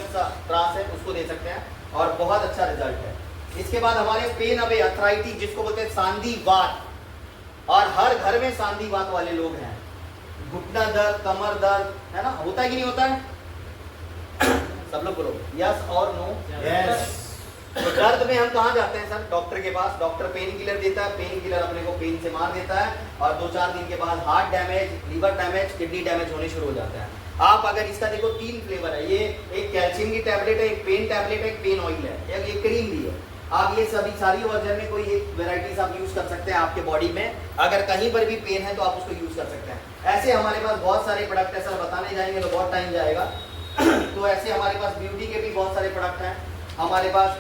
त्रास है, उसको दे सकते हैं और बहुत अच्छा रिजल्ट है। इसके बाद हमारे पेन अवे अर्थराइटिस, जिसको बोलते हैं सांधिवात, और हर घर में सांधिवात वाले लोग हैं। घुटना दर्द, कमर दर्द, है ना, होता है कि नहीं होता है? सब लोग बोलो यस और नो। यस। तो दर्द में हम कहाँ जाते हैं सर? डॉक्टर के पास। डॉक्टर पेन किलर देता है, पेन किलर अपने को पेन से मार देता है, और 2-4 दिन के बाद heart damage, liver damage, kidney damage होने शुरू हो जाता है। आप अगर इसका देखो 3 फ्लेवर है, ये एक कैल्शियम की टैबलेट है, एक पेन टैबलेट है, एक पेन ऑयल है, एक क्रीम भी है। आप ये सभी सारी वर्जन में कोई एक वेराइटीज आप यूज कर सकते हैं आपके बॉडी में। अगर कहीं पर भी पेन है तो आप उसको यूज कर सकते हैं। ऐसे हमारे पास बहुत सारे प्रोडक्ट है सर, बताने जाएंगे तो बहुत टाइम जाएगा। तो ऐसे हमारे पास ब्यूटी के भी बहुत सारे प्रोडक्ट हैं। हमारे पास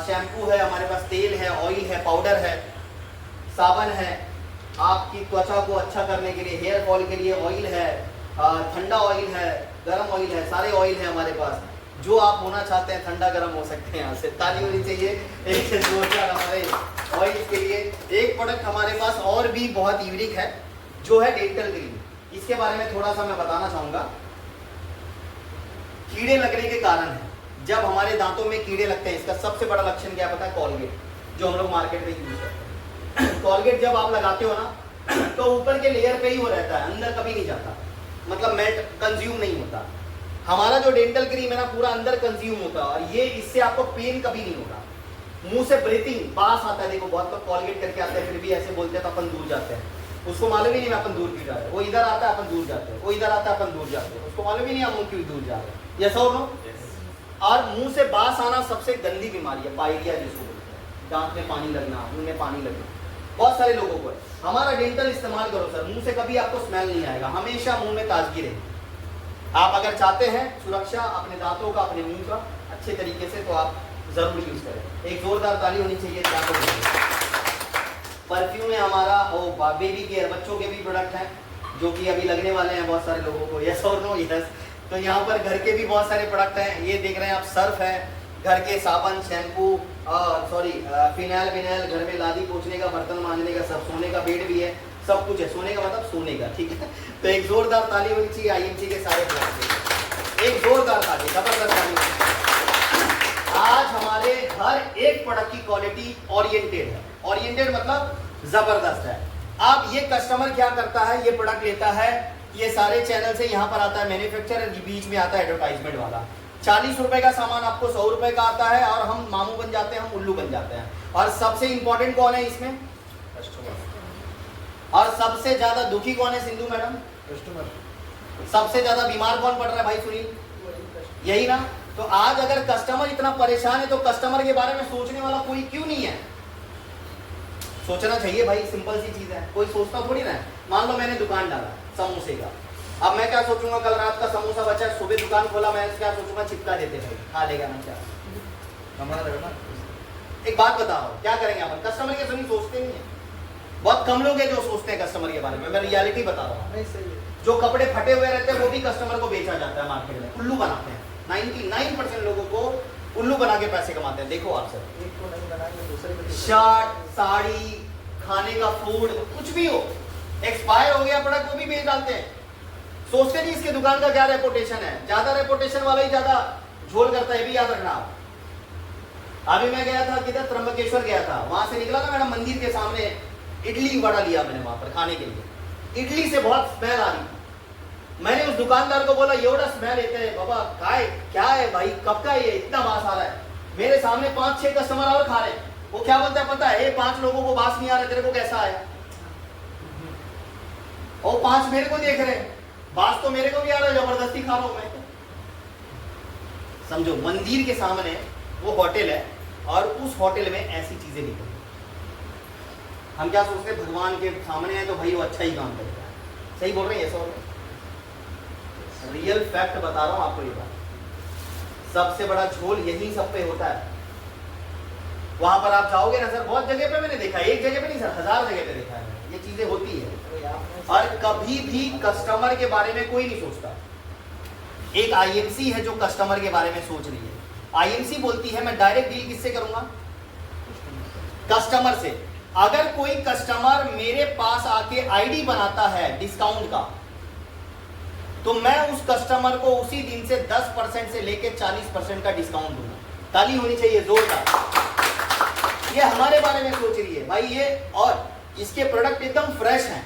शैम्पू है, हमारे पास तेल है, ऑयल है, पाउडर है, साबन है, आपकी त्वचा को अच्छा करने के लिए, हेयर फॉल के लिए ऑयल है, ठंडा ऑयल है, गर्म ऑयल है, सारे ऑयल है हमारे पास। जो आप होना चाहते हैं ठंडा गर्म हो सकते हैं। यहाँ से ताली होनी चाहिए एक जोरदार हमारे ऑयल के लिए। एक प्रोडक्ट हमारे पास और भी बहुत यूनिक है, जो है डेंटल क्रीम। इसके बारे में थोड़ा सा मैं बताना चाहूँगा। कीड़े लगने के कारण है, जब हमारे दांतों में कीड़े लगते हैं, इसका सबसे बड़ा लक्षण क्या पता है? कॉलगेट, जो हम लोग मार्केट में यूज करते हैं। कॉलगेट जब आप लगाते हो ना, तो ऊपर के लेयर पे ही वो रहता है, अंदर कभी नहीं जाता, मतलब मेल्ट, कंज्यूम नहीं होता। हमारा जो डेंटल क्रीम है ना, पूरा अंदर कंज्यूम होता है, और ये इससे आपको पेन कभी नहीं होगा। मुंह से ब्रीथिंग, बास आता है। देखो बहुत लोग कॉलगेट करके आते हैं, फिर भी ऐसे बोलते हैं तो अपन दूर जाते हैं, उसको मालूम ही नहीं अपन दूर क्यों जा रहे हैं। वो इधर आता है अपन दूर जाते हैं, वो इधर आता है अपन दूर जाते हैं, उसको मालूम ही नहीं हम क्यों दूर जा रहे हैं। यस और नो? और मुंह से बास आना सबसे गंदी बीमारी है, पाइलिया जिसको बोलते हैं, दांत में पानी लगना, मुंह में पानी लगना, बहुत सारे लोगों को है। हमारा डेंटल इस्तेमाल करो सर, मुंह से कभी आपको स्मेल नहीं आएगा, हमेशा मुंह में ताजगी रहेगी। आप अगर चाहते हैं सुरक्षा अपने दांतों का, अपने मुंह का अच्छे तरीके से, तो आप जरूर यूज करें। एक जोरदार ताली होनी चाहिए। क्या परफ्यूम है हमारा, और बेबी केयर, बच्चों के भी प्रोडक्ट हैं जो कि अभी लगने वाले हैं बहुत सारे लोगों को। यस और नो? यस। तो यहाँ पर घर के भी बहुत सारे प्रोडक्ट हैं। ये देख रहे हैं आप, सर्फ है, घर के साबुन, शैम्पू, फिनाइल विनाइल, घर में लादी पोछने का, बर्तन मांजने का, सब। सोने का बेड भी है, सब कुछ है। सोने का मतलब सोने का, ठीक है। तो एक जोरदार ताली होनी चाहिए आईएमसी के सारे प्रोडक्ट। एक जोरदार ताली, जबरदस्त ताली। आज हमारे हर एक प्रोडक्ट की क्वालिटी ओरिएंटेड है। ओरिएंटेड मतलब जबरदस्त है। अब ये कस्टमर क्या करता है, ये प्रोडक्ट लेता है, ये सारे चैनल से यहाँ पर आता है मैन्युफैक्चरर, बीच में आता है एडवर्टाइजमेंट वाला। 40 रुपए का सामान आपको 100 रुपए का आता है, और हम मामू बन जाते हैं, हम उल्लू बन जाते हैं। और सबसे इंपॉर्टेंट कौन है इसमें? कस्टमर। और सबसे ज्यादा दुखी कौन है सिंधु मैडम? कस्टमर। सबसे ज्यादा बीमार कौन पड़ रहा है भाई सुनील? यही ना। तो आज अगर कस्टमर इतना परेशान है तो कस्टमर के बारे में सोचने वाला कोई क्यों नहीं है? सोचना चाहिए भाई, सिंपल सी चीज है। कोई सोचता थोड़ी ना है। मान लो मैंने दुकान डाला समोसे का, अब मैं क्या सोचूंगा, कल रात का समोसा बचा, सुबह दुकान खोला, मैं क्या सोचूंगा, चिपका देते भाई, खा लेगा ना, क्या हमारा। एक बात बता रहा हूँ, क्या करेंगे अपन? कस्टमर के सभी सोचते नहीं है। बहुत कम लोग हैं जो सोचते हैं कस्टमर के बारे में। मैं रियलिटी बता रहा हूँ। जो कपड़े फटे हुए रहते हैं वो भी कस्टमर को बेचा जाता है मार्केट में। उल्लू बनाते हैं। 99% लोगों को उल्लू बना के पैसे कमाते हैं। देखो आप सब, शर्ट, साड़ी, खाने का फूड, कुछ भी हो, एक्सपायर हो गया प्रोडक्ट वो भी बेच डालते हैं। सोचते नहीं इसके दुकान का क्या रेपुटेशन है। ज्यादा रेपुटेशन वाला ही ज्यादा झोल करता है, भी याद रखना आप। अभी मैं गया था किधर, त्र्यंबकेश्वर गया था, वहां से निकला था मैडम, मंदिर के सामने इडली वड़ा लिया मैंने वहां पर खाने के लिए। इडली से बहुत स्मेल आ रही थी। मैंने उस दुकानदार को बोला, ये बड़ा स्मेल लेते हैं बाबा, क्या है भाई, कब का ये इतना बास आ रहा है? मेरे सामने 5-6 कस्टमर और खा रहे हैं। वो क्या बोलता है पता है? 5 लोगों को बास नहीं आ रहा, तेरे को कैसा आया? और 5 मेरे को देख रहे हैं, बास तो मेरे को भी आ रहा है, जबरदस्ती खा रहा हूं मैं। समझो, मंदिर के सामने वो होटल है, और उस होटल में ऐसी चीजें नहीं होती। हम क्या सोचते हैं, भगवान के सामने है तो भाई वो अच्छा ही काम करेगा। सही बोल रहे हैं? ऐसा रियल फैक्ट बता रहा हूं आपको ये बात। सबसे बड़ा झोल यही सब पे होता है। वहां पर आप जाओगे ना सर, बहुत जगह पे मैंने देखा, एक जगह पे नहीं सर, 1000 जगह पे देखा है, ये चीजें होती है। और कभी भी कस्टमर के बारे में कोई नहीं सोचता। एक आईएमसी है जो कस्टमर के बारे में सोच रही है। आईएमसी बोलती है मैं डायरेक्ट डील किससे करूंगा? कस्टमर से। अगर कोई कस्टमर मेरे पास आके आईडी बनाता है डिस्काउंट का, तो मैं उस कस्टमर को उसी दिन से 10% से लेके 40% का डिस्काउंट दूंगा। ताली होनी चाहिए जोरदार। ये हमारे बारे में सोच रही है भाई ये, और इसके प्रोडक्ट एकदम फ्रेश हैं,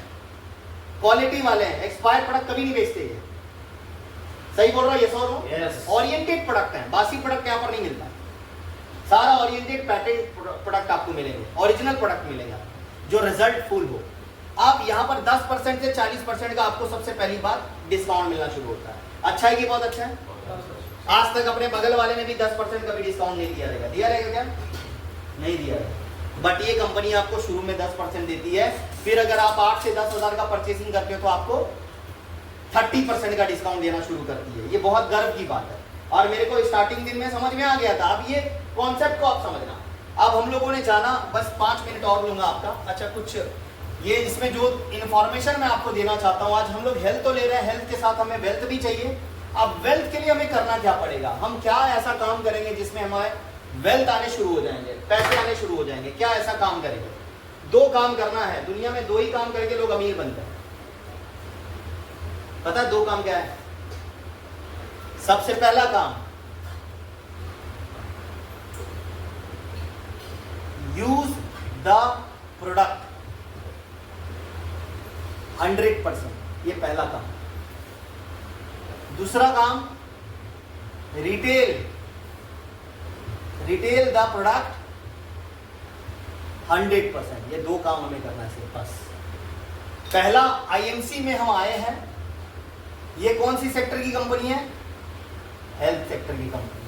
क्वालिटी वाले हैं, एक्सपायर प्रोडक्ट कभी नहीं बेचते ये। सही बोल रहा है? ये सर ओरिएंटेड प्रोडक्ट है, बासी प्रोडक्ट यहाँ पर नहीं मिलता। सारा ओरिएंटेड पैटेंट प्रोडक्ट आपको मिलेंगे, ओरिजिनल प्रोडक्ट मिलेगा जो रिजल्ट फुल हो। आप यहाँ पर 10% से 40% का आपको सबसे पहली बार डिस्काउंट मिलना शुरू होता है। अच्छा है कि बहुत अच्छा है? आज तक अपने बगल वाले ने भी 10% का भी डिस्काउंट नहीं दिया रहेगा। दिया रहेगा क्या? नहीं दिया रहेगा। बट ये कंपनी आपको शुरू में 10% देती है, फिर अगर आप 8 से 10 हजार का परचेसिंग करते हो तो आपको 30% का डिस्काउंट देना शुरू करती है। ये बहुत गर्व की बात है, और मेरे को स्टार्टिंग दिन में समझ में आ गया था। अब ये कॉन्सेप्ट को आप समझना। अब हम लोगों ने जाना, बस 5 मिनट और लूंगा आपका। अच्छा, कुछ ये इसमें जो इन्फॉर्मेशन मैं आपको देना चाहता हूँ, आज हम लोग हेल्थ तो ले रहे हैं, हेल्थ के साथ हमें वेल्थ भी चाहिए। अब वेल्थ के लिए हमें करना क्या पड़ेगा? हम क्या ऐसा काम करेंगे जिसमें हमारे वेल्थ आने शुरू हो जाएंगे, पैसे आने शुरू हो जाएंगे? क्या ऐसा काम करेंगे? 2 काम करना है। दुनिया में 2 ही काम करके लोग अमीर बनते हैं। पता है 2 काम क्या है? सबसे पहला काम, यूज द प्रोडक्ट 100%, ये पहला काम। दूसरा काम, रिटेल द प्रोडक्ट 100%। ये 2 काम हमें करना है सिर्फ, बस। पहला, आईएमसी में हम आए हैं। ये कौन सी सेक्टर की कंपनी है? हेल्थ सेक्टर की कंपनी।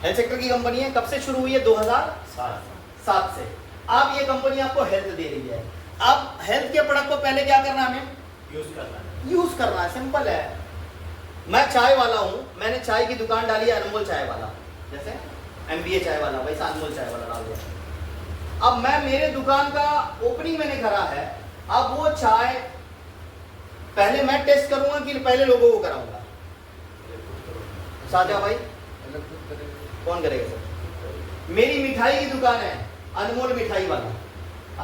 हेल्थ सेक्टर की कंपनी है। कब से शुरू हुई है? 2007 से। अब ये कंपनी आपको हेल्थ दे रही है। अब हेल्थ के प्रोडक्ट को पहले क्या करना है? हमें यूज करना है। सिंपल है। मैं चाय वाला हूं, मैंने चाय की दुकान डाली है, अनमोल चाय वाला। जैसे MBA चाय वाला, वैसा अनमोल चाय वाला डाल दिया। अब मैं मेरे दुकान का ओपनिंग मैंने करा है, अब वो चाय पहले मैं टेस्ट करूंगा कि पहले लोगों को कराऊंगा? साजा भाई कौन करेगा सर? मेरी मिठाई की दुकान है, अनमोल मिठाई वाला,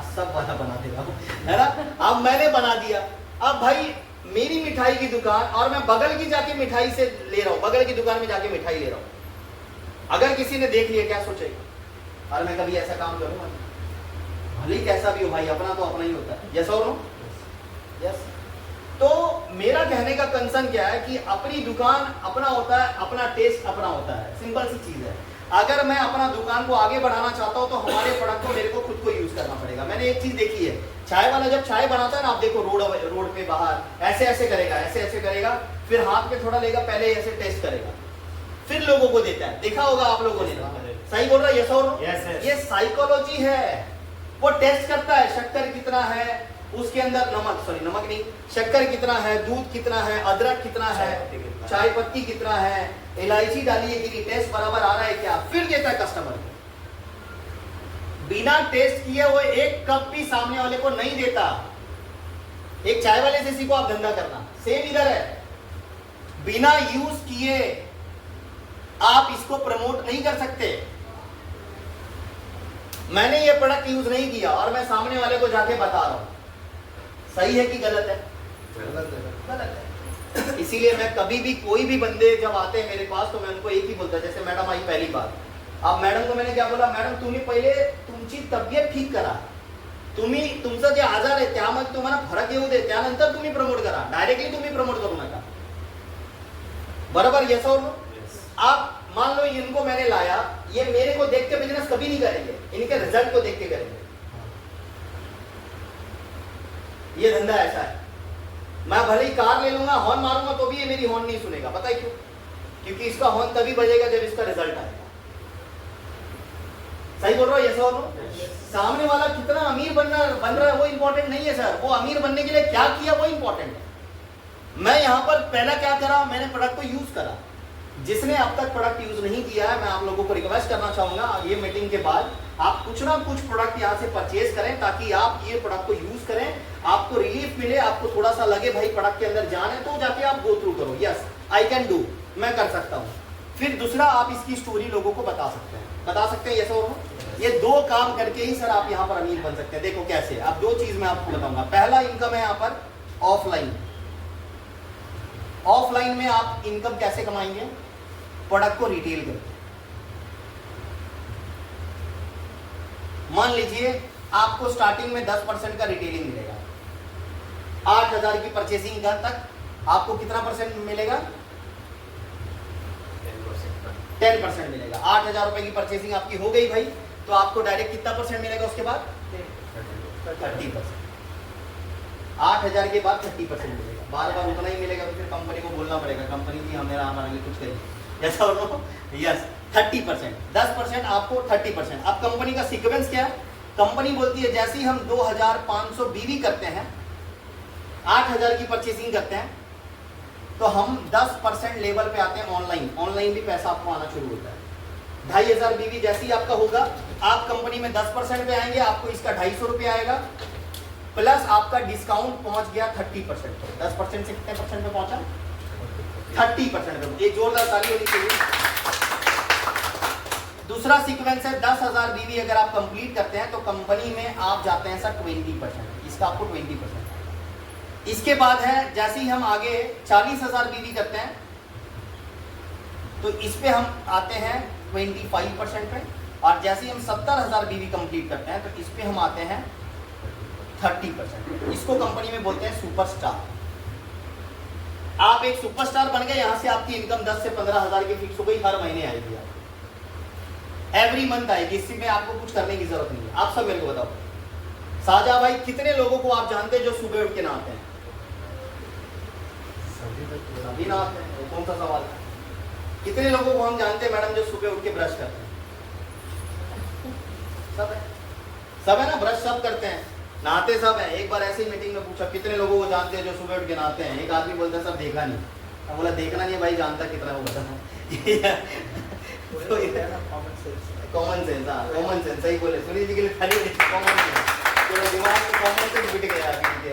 सब वाला बना देगा है ना। अब मैंने बना दिया, अब भाई मेरी मिठाई की दुकान और मैं बगल की जाके मिठाई से ले रहा हूँ, बगल की दुकान में जाके मिठाई ले रहा हूँ। अगर किसी ने देख लिया क्या सोचेगा? और मैं कभी ऐसा काम करूंगा? भले ही कैसा भी हो भाई, अपना तो अपना ही होता है। यस और नो? यस। तो मेरा कहने का कंसर्न क्या है कि अपनी दुकान अपना होता है, अपना टेस्ट अपना होता है, सिंपल सी चीज है। अगर मैं अपना दुकान को आगे बढ़ाना चाहता हूं तो हमारे प्रोडक्ट को मेरे को खुद को यूज करना पड़ेगा। मैंने एक चीज देखी है, चाय वाला जब चाय बनाता है ना, आप देखो रोड पे बाहर ऐसे ऐसे करेगा, ऐसे ऐसे करेगा, फिर हाथ पे थोड़ा लेगा, पहले ऐसे टेस्ट करेगा, फिर लोगों को देता है। देखा होगा आप लोगों ने, सही बोल रहा है? यस और नो? ये साइकोलॉजी है। वो टेस्ट करता है शक्कर कितना है, उसके अंदर नमक नहीं, शक्कर कितना है, दूध कितना है, अदरक कितना है, चाय पत्ती कितना है, इलायची डाली है कि टेस्ट बराबर आ रहा है क्या, फिर देता है कस्टमर को। बिना टेस्ट किए वो एक कप भी सामने वाले को नहीं देता। एक चाय वाले से सीखो आप धंधा करना, सेम इधर है। बिना यूज किए आप इसको प्रमोट नहीं कर सकते। मैंने ये प्रोडक्ट यूज नहीं किया और मैं सामने वाले को जाके बता रहा हूं, सही है कि गलत है? गलत है। इसीलिए मैं कभी भी कोई भी बंदे जब आते हैं मेरे पास तो मैं उनको एक ही बोलता, जैसे मैडम आई पहली बार, अब मैडम को मैंने क्या बोला, मैडम तुम्ही पहिले तुमची तब्येत ठीक करा, तुम्ही तुमचं जे आजार आहे त्यामध्ये तुम्हाला फरक येऊ दे, त्यानंतर तुम्ही प्रमोट करा, डायरेक्टली तुम्ही प्रमोट करू नका। बराबर? यस और नो? आप मान लो इनको मैंने लाया, ये मेरे को देख के बिजनेस कभी नहीं करेंगे, इनके रिजल्ट को देख के करेंगे। ये धंधा ऐसा है। मैं भले ही कार ले लूंगा, हॉर्न मारूंगा तो भी ये मेरी हॉर्न नहीं सुनेगा। पता है क्यों? क्योंकि इसका हॉर्न तभी बजेगा जब इसका रिजल्ट आएगा। सही बोल रहा हूं? यस और नो? सामने वाला कितना अमीर बन रहा है वो इंपॉर्टेंट नहीं है सर, वो अमीर बनने के लिए क्या किया वो इंपॉर्टेंट है। मैं यहां पर पहला क्या करा, मैंने प्रोडक्ट को यूज करा। जिसने अब तक प्रोडक्ट यूज नहीं किया है, मैं आप लोगों को रिक्वेस्ट करना चाहूंगा ये मीटिंग के बाद आप कुछ ना कुछ प्रोडक्ट यहाँ से परचेज करें ताकि आप ये प्रोडक्ट को यूज करें, आपको रिलीफ मिले, आपको थोड़ा सा लगे भाई प्रोडक्ट के अंदर जान है, तो जाके आप गो थ्रू करो, यस आई कैन डू, मैं कर सकता हूँ। फिर दूसरा, आप इसकी स्टोरी लोगों को बता सकते हैं, यस और नो? ये दो काम करके ही सर आप यहाँ पर अमीर बन सकते हैं। देखो कैसे, अब दो चीज मैं आपको बताऊंगा। पहला इनकम है यहाँ पर ऑफलाइन। ऑफलाइन में आप इनकम कैसे कमाएंगे? प्रोडक्ट को रिटेल करके। मान लीजिए आपको स्टार्टिंग में 10% का रिटेलिंग मिलेगा, 8,000 की परचेसिंग तक आपको कितना परसेंट मिलेगा? 10% मिलेगा। 8,000 रुपए की परचेसिंग आपकी हो गई भाई, तो आपको डायरेक्ट कितना परसेंट मिलेगा उसके बाद? 30%। 8,000 के बाद 30% मिलेगा। बार बार उतना ही मिलेगा तो फिर कंपनी को बोलना पड़ेगा, कंपनी की हमारे लिए कुछ करिए, ऐसा हो नो? यस, 30%, 10% आपको 30%। अब कंपनी का सीक्वेंस क्या है? कंपनी बोलती है जैसे ही हम 2,500 बीवी करते हैं, 8,000 की परचेसिंग करते हैं, तो हम 10% लेवल पे आते हैं ऑनलाइन। ऑनलाइन भी पैसा आपको आना शुरू होता है। 2,500 बीवी जैसे ही आपका होगा, आप कंपनी में 10% पे आएंगे, आपको इसका 250 रुपया आएगा, प्लस आपका डिस्काउंट पहुंच गया 30% पे। 10% से कितने परसेंट पे पहुंचा? 30% पे। एक जोरदार ताली होनी चाहिए। दूसरा सीक्वेंस है 10,000 बीवी अगर आप कंप्लीट करते हैं तो कंपनी में आप जाते हैं सर 20%, इसका आपको 20%। इसके बाद है जैसे ही हम आगे 40,000 बीवी करते हैं तो इस पे हम आते हैं 25% पे, और जैसे ही हम 70,000 बीवी कंप्लीट करते हैं तो इस पे हम आते हैं 30%। इसको कंपनी में बोलते हैं सुपरस्टार। आप एक सुपरस्टार बन गए, यहां से आपकी इनकम 10 से 15,000 की फिक्स हो गई, हर महीने आएगी, एवरी मंथ आएगी, इसमें आपको कुछ करने की जरूरत नहीं है। आप सब मेरे को बताओ, साजा भाई कितने लोगों को आप जानते हैं जो सुबह उठ के नहाते हैं? सभी नहाते हैं, कौन सा सवाल है? कितने लोगों को हम जानते हैं मैडम जो सुबह उठ के ब्रश करते हैं? सब है ना, ब्रश सब करते हैं, नहाते सब है। एक बार ऐसी मीटिंग में पूछा कितने लोगों को जानते हैं जो सुबह उठ के नहाते हैं? एक आदमी बोलता है सर देखा नहीं। मैं बोला देखना नहीं भाई, जानता कितना वो बता तो ये कॉमन सेंस, हाँ कॉमन सेंस सही बोले सुनील जी के लिए खाली कॉमन सेंस, तो दिमाग में कॉमन सेंस बिट गया अभी के।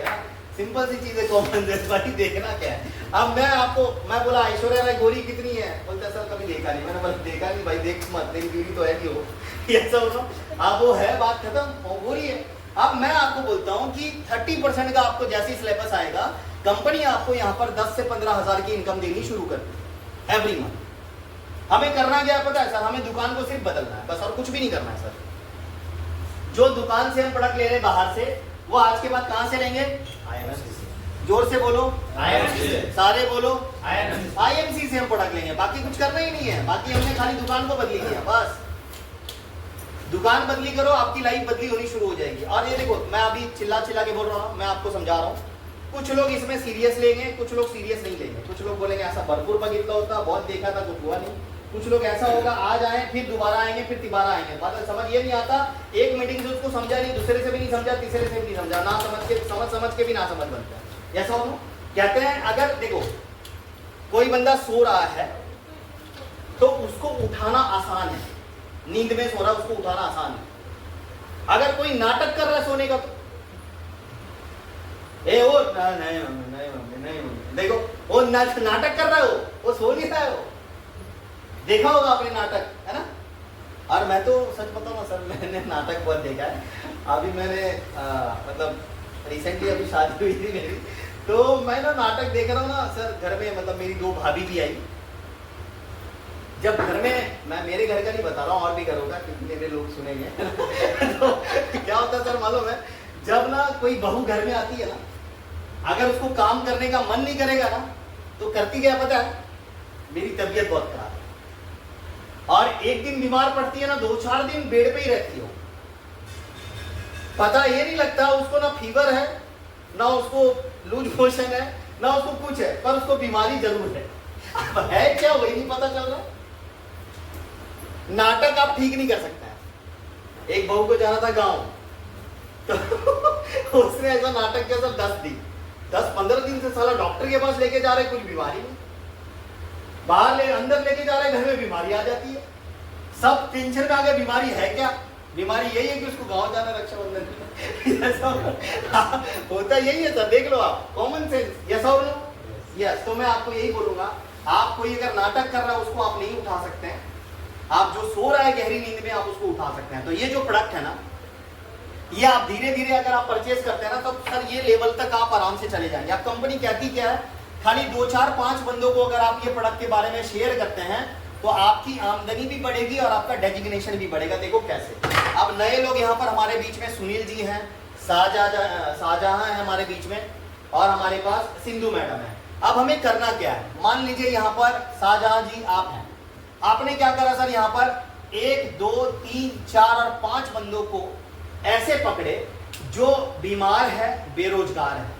सिंपल सी चीज है कॉमन सेंस, भाई देखना क्या है। अब मैं बोला ऐश्वर्या राय गोरी कितनी है, बोलता सर कभी देखा नहीं। मैंने बोला देखा नहीं भाई, देख मत, तेरी बीवी तो है नहीं हो ऐसा हो। अब वो है, बात खत्म, वो गोरी है। अब मैं आपको बोलता हूँ कि 30% का आपको जैसे ही सिलेबस आएगा, कंपनी आपको यहाँ पर 10 से 15 हजार की इनकम देनी शुरू कर दी एवरी मंथ। हमें करना क्या है पता है सर, हमें दुकान को सिर्फ बदलना है बस, और कुछ भी नहीं करना है सर। जो दुकान से हम प्रोडक्ट ले रहे हैं बाहर से, वो आज के बाद कहां से लेंगे? IMC से। जोर से बोलो, IMC से। सारे बोलो, IMC से हम प्रोडक्ट लेंगे, बाकी कुछ करना ही नहीं है। बाकी हमने खाली दुकान को बदली किया बस। दुकान बदली करो, आपकी लाइफ बदली होनी शुरू हो जाएगी। और ये देखो, मैं अभी चिल्ला चिल्ला के बोल रहा हूँ, मैं आपको समझा रहा हूँ। कुछ लोग इसमें सीरियस लेंगे, कुछ लोग सीरियस नहीं लेंगे। कुछ लोग बोलेंगे ऐसा भरपूर बगितला होता, बहुत देखा था, कुछ हुआ नहीं। कुछ लोग ऐसा होगा, आज आए फिर दोबारा आएंगे, फिर तिबारा आएंगे, बात समझ ये नहीं आता। एक मीटिंग से उसको समझा नहीं, दूसरे से भी नहीं समझा, तीसरे से भी नहीं समझा, ना समझ के भी ना समझ बनता है। ऐसा हो कहते हैं, अगर देखो कोई बंदा सो रहा है तो उसको उठाना आसान है, नींद में सो रहा है उसको उठाना आसान है। अगर कोई नाटक कर रहा है सोने का, तो ए वो नहीं मम्मी, देखो वो नाटक कर रहा है, वो सो नहीं रहा है। वो देखा होगा आपने नाटक, है ना। और मैं तो सच बताऊं ना सर, मैंने नाटक बहुत देखा है। अभी मैंने मतलब रिसेंटली अभी शादी हुई थी मेरी, तो मैं ना नाटक देख रहा हूँ ना सर। घर में मतलब मेरी 2 भाभी भी आई। जब घर में, मैं मेरे घर का नहीं बता रहा हूँ, और भी घरों का, क्योंकि मेरे लोग सुनेंगे तो क्या होता है सर मालूम है, जब ना कोई बहू घर में आती है ना, अगर उसको काम करने का मन नहीं करेगा ना, तो करती क्या पता है, मेरी तबीयत बहुत खराब है। और एक दिन बीमार पड़ती है ना, 2-4 दिन बेड पे ही रहती हो। पता ये नहीं लगता उसको ना फीवर है, ना उसको लूज मोशन है, ना उसको कुछ है, पर उसको बीमारी जरूर है। अब है क्या वही नहीं पता चल रहा। नाटक आप ठीक नहीं कर सकते हैं। एक बहू को जाना था गांव, तो उसने ऐसा नाटक किया सर 10-15 दिन से साला डॉक्टर के पास लेके जा रहे, कुछ बीमारी नहीं। बाहर अंदर लेके जा रहे, घर में बीमारी आ जाती है। सब टेंशन में आ गए, बीमारी है क्या? बीमारी यही है कि उसको गांव जाना रक्षाबंधन ऐसा होता यही है सर, देख लो आप, कॉमन सेंस। यस और नो? यस। तो मैं आपको यही बोलूंगा, आप कोई अगर नाटक कर रहा है उसको आप नहीं उठा सकते हैं। आप जो सो रहा है गहरी नींद में, आप उसको उठा सकते हैं। तो ये जो प्रोडक्ट है ना, ये आप धीरे धीरे अगर आप परचेज करते हैं ना, तो सर ये लेवल तक आप आराम से चले जाएंगे। आप कंपनी कहती क्या है, खाली 2-4-5 बंदों को अगर आप ये प्रोडक्ट के बारे में शेयर करते हैं, तो आपकी आमदनी भी बढ़ेगी और आपका डेजिग्नेशन भी बढ़ेगा। देखो कैसे। अब नए लोग यहाँ पर हमारे बीच में सुनील जी हैं, शाहजहां है हमारे बीच में, और हमारे पास सिंधु मैडम है। अब हमें करना क्या है, मान लीजिए यहाँ पर शाहजहां जी आप हैं। आपने क्या करा सर, यहाँ पर 1, 2, 3, 4 और 5 बंदों को ऐसे पकड़े जो बीमार है, बेरोजगार है।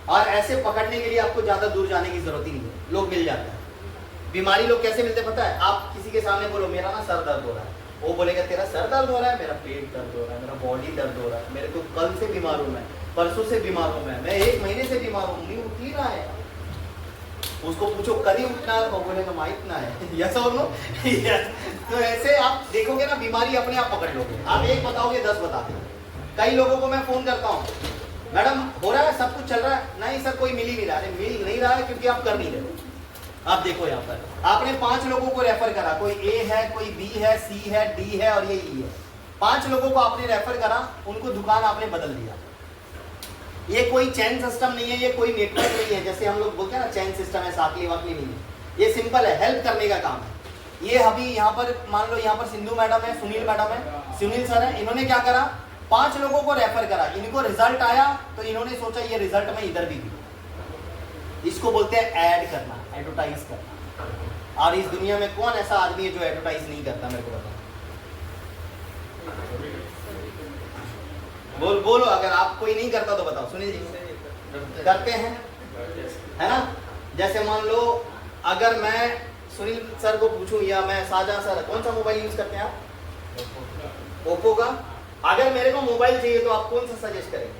और ऐसे पकड़ने के लिए आपको ज्यादा दूर जाने की जरूरत ही नहीं है, लोग मिल जाते हैं। बीमारी लोग कैसे मिलते पता है, आप किसी के सामने बोलो मेरा ना सर दर्द हो रहा है, वो बोलेगा तेरा सर दर्द हो रहा है, मेरा पेट दर्द हो रहा है, मेरा बॉडी दर्द हो रहा है, मेरे को कल से बीमार हूं, मैं परसों से बीमार हूं, मैं 1 महीने से बीमार हूं, नहीं उठ ही रहा है। उसको पूछो कल ही उठना है, वो बोलेगा माँ इतना है। यस और नो? तो ऐसे आप देखोगे ना, बीमारी अपने आप पकड़ लोगे। आप 1 बताओगे 10 बताते। कई लोगों को मैं फोन करता हूँ, मैडम हो रहा है, सब कुछ चल रहा है, नहीं सर कोई मिल ही नहीं रहा है। मिल नहीं रहा है क्योंकि आप कर नहीं रहे। आप देखो यहाँ पर आपने 5 लोगों को रेफर करा, कोई ए है, कोई बी है, सी है, डी है और ये ई है। 5 लोगों को आपने रेफर करा, उनको दुकान आपने बदल दिया। ये कोई चैन सिस्टम नहीं है, ये कोई नेटवर्क नहीं है जैसे हम लोग बोलते हैं ना चैन सिस्टम है, साकली वाकली नहीं है। ये सिंपल है, हेल्प करने का काम है। ये अभी यहाँ पर मान लो, यहाँ पर सिंधु मैडम है, सुनील मैडम है, सुनील सर है। इन्होंने क्या करा, 5 लोगों को रेफर करा, इनको रिजल्ट आया तो इन्होंने सोचा ये रिजल्ट में इधर भी दूं। इसको बोलते हैं ऐड करना, एडवर्टाइज करना। और इस दुनिया में कौन ऐसा आदमी है जो एडवर्टाइज नहीं करता, मेरे को बताओ। बोलो अगर आप कोई नहीं करता तो बताओ। सुनील जी करते हैं, है ना। जैसे मान लो अगर मैं सुनील सर को पूछूं या मैं शाहजहां सर, कौन सा मोबाइल यूज करते हैं आप? ओप्पो का। अगर मेरे को मोबाइल चाहिए तो आप कौन सा सजेस्ट करेंगे?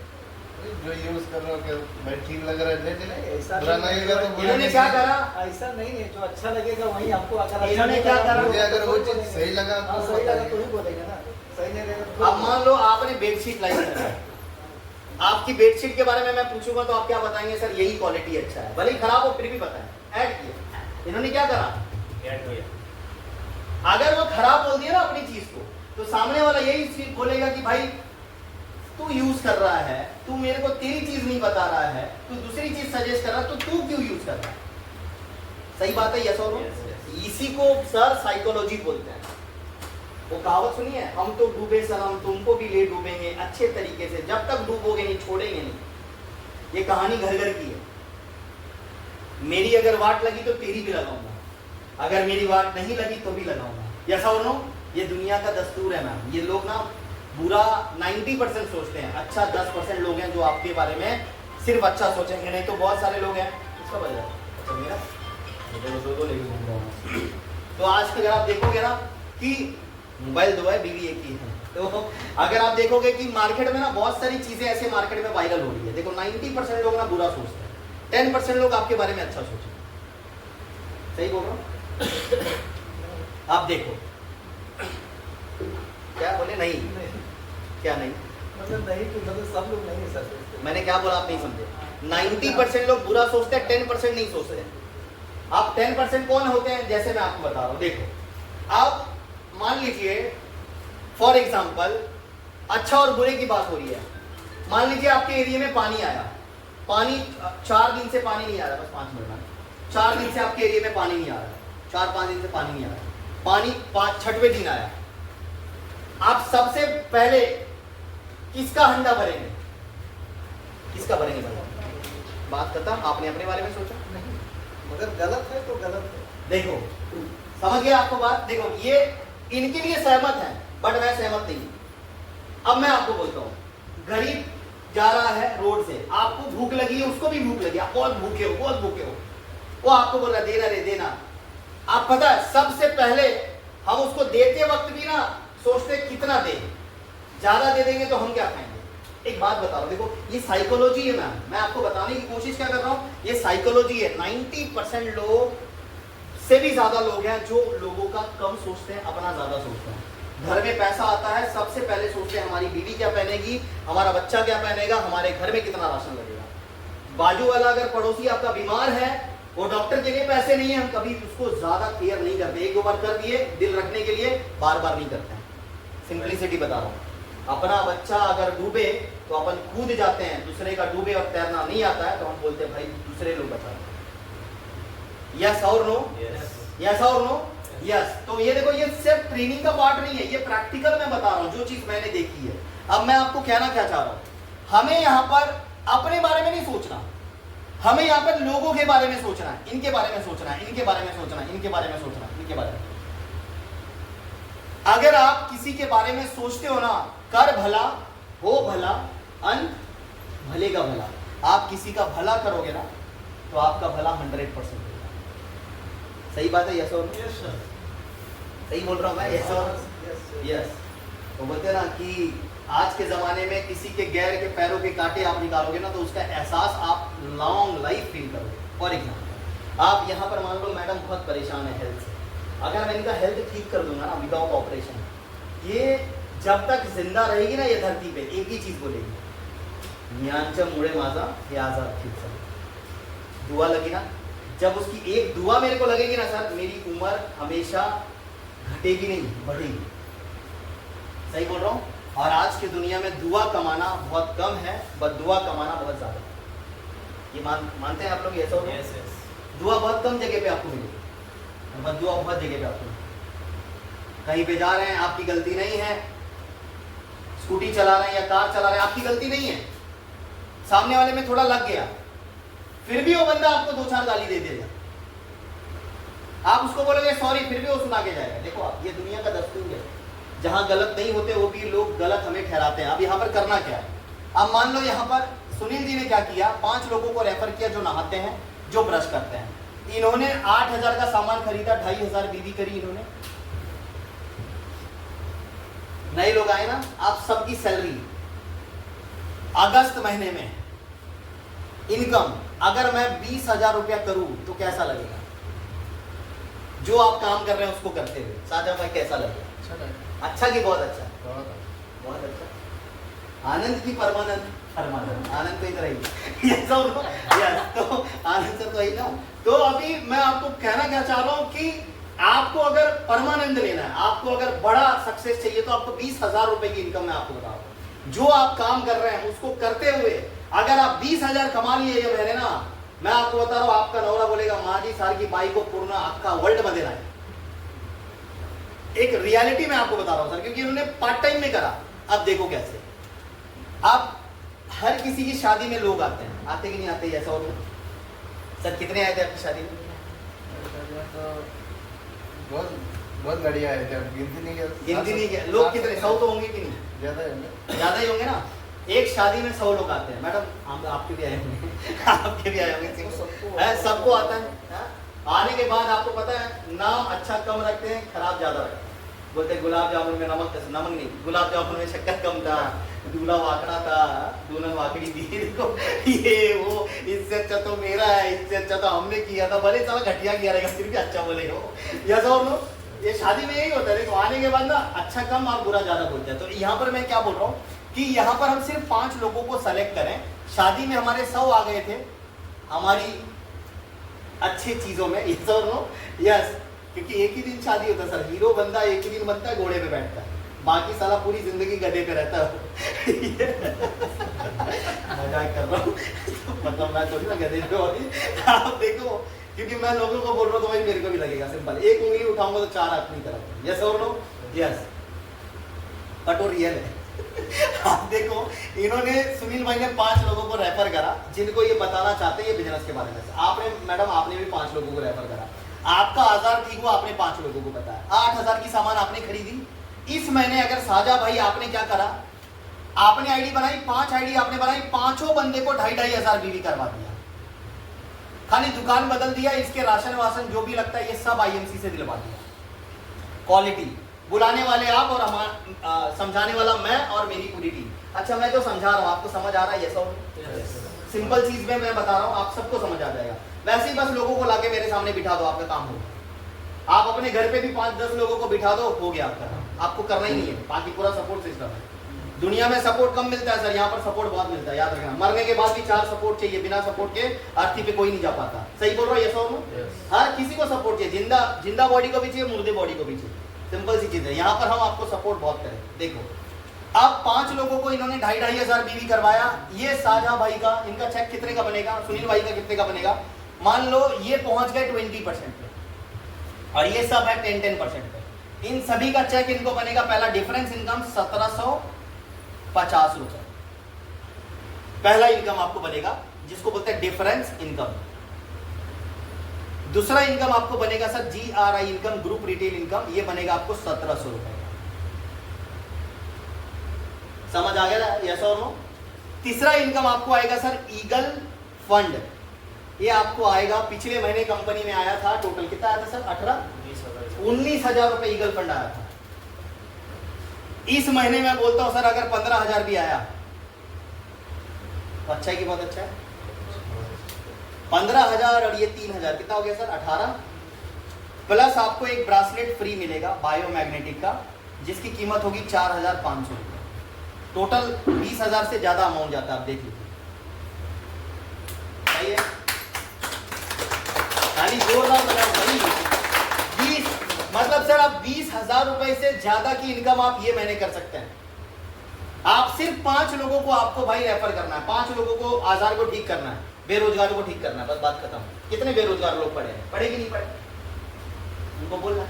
जो यूज कर रहे हो कि भाई ठीक लग रहा है ले ले, ऐसा बुरा लगेगा तो बुरा इन्होंने क्या करा, ऐसा नहीं है, जो अच्छा लगेगा वही आपको, अगर इन्होंने क्या करा? मुझे अगर वो चीज सही लगा हाँ तो सही लगा तो बताइए। ही बोलेगा ना, सही नहीं लगेगा तो अब मान लो आपने बेडशीट लाई है, आपकी बेडशीट के बारे में मैं पूछूंगा तो आप क्या बताएंगे? सर यही क्वालिटी अच्छा है, भले ही खराब हो फिर भी बताएं। ऐड किया, इन्होंने क्या करा? ऐड किया। अगर वो खराब बोल दिया ना अपनी चीज को, तो सामने वाला यही चीज बोलेगा कि भाई तू यूज कर रहा है, तू मेरे को तेरी चीज नहीं बता रहा है, तू दूसरी चीज सजेस्ट कर रहा है, तो तू क्यों यूज कर रहा है? सही बात है, यस और नो? Yes, yes. इसी को सर साइकोलॉजी बोलते हैं। वो कहावत सुनी है, हम तो डूबे सनम तुमको भी ले डूबेंगे अच्छे तरीके से, जब तक डूबोगे नहीं छोड़ेंगे नहीं। ये कहानी घर घर की है। मेरी अगर वाट लगी तो तेरी भी लगाऊंगा, अगर मेरी वाट नहीं लगी तो भी लगाऊंगा। यस और नो? ये दुनिया का दस्तूर है मैम। ये लोग ना बुरा 90% सोचते हैं, अच्छा 10% लोग हैं जो आपके बारे में सिर्फ अच्छा सोचेंगे, नहीं तो बहुत सारे लोग हैं। किसका बज रहा है? अच्छा मेरा, दो लेके घूम रहा हूँ। तो आज अगर आप देखोगे ना कि मोबाइल दो है बीवी एक ही है, तो अगर आप देखोगे कि मार्केट में ना बहुत सारी चीजें ऐसे मार्केट में वायरल हो रही है। देखो 90% लोग ना बुरा सोचते हैं, 10% लोग आपके बारे में अच्छा सोचेंगे। सही बोल रहा हूँ? आप देखो क्या बोले? नहीं, क्या नहीं? मतलब नहीं कि मतलब सब लोग नहीं है सर। मैंने क्या बोला आप नहीं समझे? 90% लोग बुरा सोचते हैं, 10% नहीं सोचते हैं। आप 10% कौन होते हैं? जैसे मैं आपको बता रहा हूं, देखो आप मान लीजिए फॉर एग्जाम्पल अच्छा और बुरे की बात हो रही है। मान लीजिए आपके एरिया में पानी आया, पानी 4 दिन से पानी नहीं आ रहा, बस 5 मिनट, 4 दिन से आपके एरिया में पानी नहीं आ रहा, 4-5 दिन से पानी नहीं आ रहा, पानी 6वें दिन आया। आप सबसे पहले किसका हंडा भरेंगे? किसका भरेंगे? बात करता, आपने अपने बारे में सोचा नहीं, मगर गलत है तो गलत है। देखो समझ गया आपको बात? देखो ये इनके लिए सहमत है बट मैं सहमत नहीं। अब मैं आपको बोलता हूँ, गरीब जा रहा है रोड से, आपको भूख लगी है, उसको भी भूख लगी, आप बहुत भूखे हो, बहुत भूखे हो, वो आपको बोल रहा है देना रे देना। आप पता है सबसे पहले हम उसको देते वक्त भी ना सोचते कितना दे, ज्यादा दे देंगे तो हम क्या खाएंगे? एक बात बता रहा हूं, देखो ये साइकोलॉजी है मैम, मैं आपको बताने की कोशिश क्या कर रहा हूं, ये साइकोलॉजी है। 90% लोग से भी ज्यादा लोग हैं जो लोगों का कम सोचते हैं, अपना ज्यादा सोचते हैं। घर में पैसा आता है, सबसे पहले सोचते हैं हमारी बीवी क्या पहनेगी, हमारा बच्चा क्या पहनेगा, हमारे घर में कितना राशन लगेगा। बाजू वाला अगर पड़ोसी आपका बीमार है, वो डॉक्टर के लिए पैसे नहीं है, हम कभी उसको ज्यादा केयर नहीं करते। एक दो बार कर दिए दिल रखने के लिए, बार बार नहीं करते हैं। सिंपलिसिटी बता रहा हूं। अपना बच्चा अगर डूबे तो अपन कूद जाते हैं, दूसरे का डूबे और तैरना नहीं आता है तो हम बोलते हैं भाई दूसरे लोग बचा। यस और नो? यस और नो? यस। तो ये देखो, ये सिर्फ ट्रेनिंग का पार्ट नहीं है, ये प्रैक्टिकल मैं बता रहा हूं जो चीज मैंने देखी है। अब मैं आपको कहना क्या चाह रहा हूं, हमें यहाँ पर अपने बारे में नहीं सोचना, हमें यहाँ पर लोगों के बारे में सोचना है, इनके बारे में सोचना है, इनके बारे में सोचना है, इनके बारे में सोचना है, इनके बारे में। अगर आप किसी के बारे में सोचते हो ना, कर भला हो भला अंत भले का भला, आप किसी का भला करोगे ना तो आपका भला 100% होगा। सही बात है? यस और नो? Yes sir. सही बोल रहा हूं मैं? यस और यस। तो बोलते हैं ना कि आज के जमाने में किसी के गैर के पैरों के कांटे आप निकालोगे ना तो उसका एहसास आप लॉन्ग लाइफ फील करोगे। फॉर एग्जाम्पल आप यहाँ पर मान लो मैडम बहुत परेशान है हेल्थ से, अगर मैं इनका हेल्थ ठीक कर दूंगा ना विदाउट ऑपरेशन, ये जब तक जिंदा रहेगी ना ये धरती पे एक ही चीज बोलेगी, ज्ञानचम मुड़े माजा हे आजाद ठीक सर। दुआ लगी ना, जब उसकी एक दुआ मेरे को लगेगी ना सर, मेरी उम्र हमेशा घटेगी नहीं बढ़ेगी। सही बोल रहा हूँ? और आज की दुनिया में दुआ कमाना बहुत कम है, बस दुआ कमाना बहुत ज्यादा है। ये मानते हैं आप लोग? ऐसा होगा? दुआ बहुत कम जगह पे आपको मिलेगी, बस दुआ बहुत जगह पे आपको मिलेगी। कहीं पे जा रहे हैं, आपकी गलती नहीं है, स्कूटी चला रहे हैं या कार चला रहे हैं, आपकी गलती नहीं है, सामने वाले में थोड़ा लग गया, फिर भी वो बंदा आपको 2-4 गाली दे देगा, आप उसको बोलोगे सॉरी, फिर भी वो सुना के जाएगा। देखो आप, ये दुनिया का दस्तूर है, जहां गलत नहीं होते वो भी लोग गलत हमें ठहराते हैं। अब यहाँ पर करना क्या है, अब मान लो यहाँ पर सुनील जी ने क्या किया, 5 लोगों को रेफर किया जो नहाते हैं, जो ब्रश करते हैं। इन्होंने 8,000 का सामान खरीदा, 2,500 बीवी करी इन्होंने। नए लोग आए ना, आप सबकी सैलरी अगस्त महीने में इनकम अगर मैं 20,000 रुपया करूं तो कैसा लगेगा? जो आप काम कर रहे हैं उसको करते हुए साझा भाई कैसा लगेगा? अच्छा लगा, अच्छा कि बहुत अच्छा? बहुत बहुत अच्छा। आनंद की परमानंद परमानंद आनंद तो इधर ही ये सब यस, तो आनंद सर तो ही ना। तो अभी मैं आपको कहना क्या चाह रहा हूं कि आपको अगर परमानंद लेना है, आपको अगर बड़ा सक्सेस चाहिए तो आपको 20,000 रुपए की इनकम मैं आपको बता रहा हूं। जो आप काम कर रहे हैं उसको करते हुए अगर आप 20,000 कमा लिए ये महीने ना, मैं आपको बता रहा हूं आपका नौरा बोलेगा माजी सार की बाई को पूर्ण आपका वर्ल्ड में देना है। एक रियलिटी में आपको बता रहा हूं सर, क्योंकि उन्होंने पार्ट टाइम में करा। अब देखो कैसे, आप हर किसी की शादी में लोग आते हैं, आते कि नहीं आते ऐसा और सर कितने आए थे आपकी शादी में? तो बहुत बहुत बढ़िया है, जब गिनती नहीं गिनती नहीं किया, लोग कितने 100 तो होंगे कि नहीं? ज्यादा है, ज्यादा ही होंगे ना। एक शादी में 100 लोग आते हैं। मैडम हम आपके भी आए होंगे आपके भी आए होंगे, सबको आता है। आने के बाद आपको पता है नाम अच्छा कम रखते हैं, खराब ज्यादा रखते हैं। बोलते गुलाब जामुन में नमक नहीं, गुलाब जामुन में शक्कर कम था, दूल्हा वाकड़ा था, दुल्हन वाकड़ी थी, देखो ये वो, इससे अच्छा तो मेरा है, इससे अच्छा तो हमने किया था, भले साला घटिया किया रहेगा फिर भी अच्छा बोलेगा वो। यस और नो, ये शादी में यही होता है। देखो आने के बाद ना अच्छा कम और बुरा ज्यादा बोलते हैं। तो यहाँ पर मैं क्या बोल रहा हूँ कि यहाँ पर हम सिर्फ 5 लोगों को सेलेक्ट करें। शादी में हमारे 100 आ गए थे हमारी अच्छी चीजों में, यस और नो, यस, क्योंकि एक ही दिन शादी होता है सर। हीरो बंदा एक ही दिन बनता है, घोड़े पे बैठता है, बाकी साला पूरी जिंदगी गधे पे रहता है। मजाक कर रहा हूँ, मतलब मैं थोड़ी ना गधे पे होती। आप देखो, क्योंकि मैं लोगों को बोल रहा हूँ तो भाई मेरे को भी लगेगा सिंपल। एक उंगली उठाऊंगा तो 4 हाथ नहीं करूंगा, यस और नो, यस, बट वो रियल है। आप देखो इन्होंने, सुनील भाई ने 5 लोगों को रेफर करा जिनको ये बताना चाहते हैं ये बिजनेस के बारे में। आपने मैडम आपने भी 5 लोगों को रेफर करा, आपका 1000 ठीक हुआ, आपने 5 लोगों को बताया, 8,000 की सामान आपने खरीदी। इस महीने अगर साजा भाई आपने क्या करा, आपने आईडी बनाई, 5 आईडी आपने बनाई, 5 बंदे को 2,500 हजार बीवी करवा दिया, खाली दुकान बदल दिया, इसके राशन वासन जो भी लगता है ये सब आईएमसी से दिलवा दिया। क्वालिटी, बुलाने वाले आप और समझाने वाला मैं और मेरी पूरी टीम। अच्छा मैं जो समझा रहा हूँ आपको समझ आ रहा है? ये सब सिंपल चीज में मैं बता रहा हूँ, आप सबको समझ आ जाएगा। वैसे ही बस लोगों को लाके मेरे सामने बिठा दो, आपका काम होगा। आप अपने घर पे भी 5-10 लोगों को बिठा दो, हो गया आपका काम। आपको करना ही नहीं है, बाकी पूरा सपोर्ट सिस्टम है। दुनिया में सपोर्ट कम मिलता है सर, यहाँ पर सपोर्ट बहुत मिलता है, याद रखना। मरने के बाद भी 4 सपोर्ट चाहिए, बिना सपोर्ट के अर्थी पे कोई नहीं जा पाता। सही बोल रहा हूँ? ये सर हर किसी को सपोर्ट चाहिए, जिंदा बॉडी को भी चाहिए, मुर्दे बॉडी को भी चाहिए। सिंपल सी चीज है, यहाँ पर हम आपको सपोर्ट बहुत करें। देखो अब 5 लोगों को इन्होंने 2,500 हजार बीवी करवाया। ये साझा भाई का, इनका चेक कितने का बनेगा, सुनील भाई का कितने का बनेगा? मान लो ये पहुंच गए 20% पे और ये सब है 10% पे। इन सभी का चेक इनको बनेगा, पहला डिफरेंस इनकम 1750 रुपए, पहला इनकम आपको बनेगा, जिसको बोलते हैं डिफरेंस इनकम। दूसरा इनकम आपको बनेगा sir GRI income, group retail income, ये बनेगा आपको 1700 रुपए। समझ आ गया? यस और नो? तीसरा इनकम आपको आएगा सर ईगल फंड, ये आपको आएगा, पिछले महीने कंपनी में आया था, टोटल कितना आया था सर? 19,000 रुपए ईगल फंड आया था। इस महीने में बोलता हूं सर अगर 15,000 भी आया तो अच्छा है कि बहुत अच्छा है। 15,000 और ये 3,000 कितना हो गया सर? 18 प्लस आपको एक ब्रासलेट फ्री मिलेगा बायोमैग्नेटिक का, जिसकी कीमत होगी 4,500 रुपए। टोटल 20,000 से ज्यादा अमाउंट जाता है, आप देख लीजिए। सही है? खाली जोरदार बनाओ भाई। 20 मतलब सर आप 20,000 रुपए से ज्यादा की इनकम आप ये महीने कर सकते हैं। आप सिर्फ 5 लोगों को आपको भाई रेफर करना है, 5 लोगों को आजार को ठीक करना है, बेरोजगारों को ठीक करना है, बस बात खत्म। कितने बेरोजगार लोग पड़े हैं? पड़े कि नहीं पड़े? उनको बोलना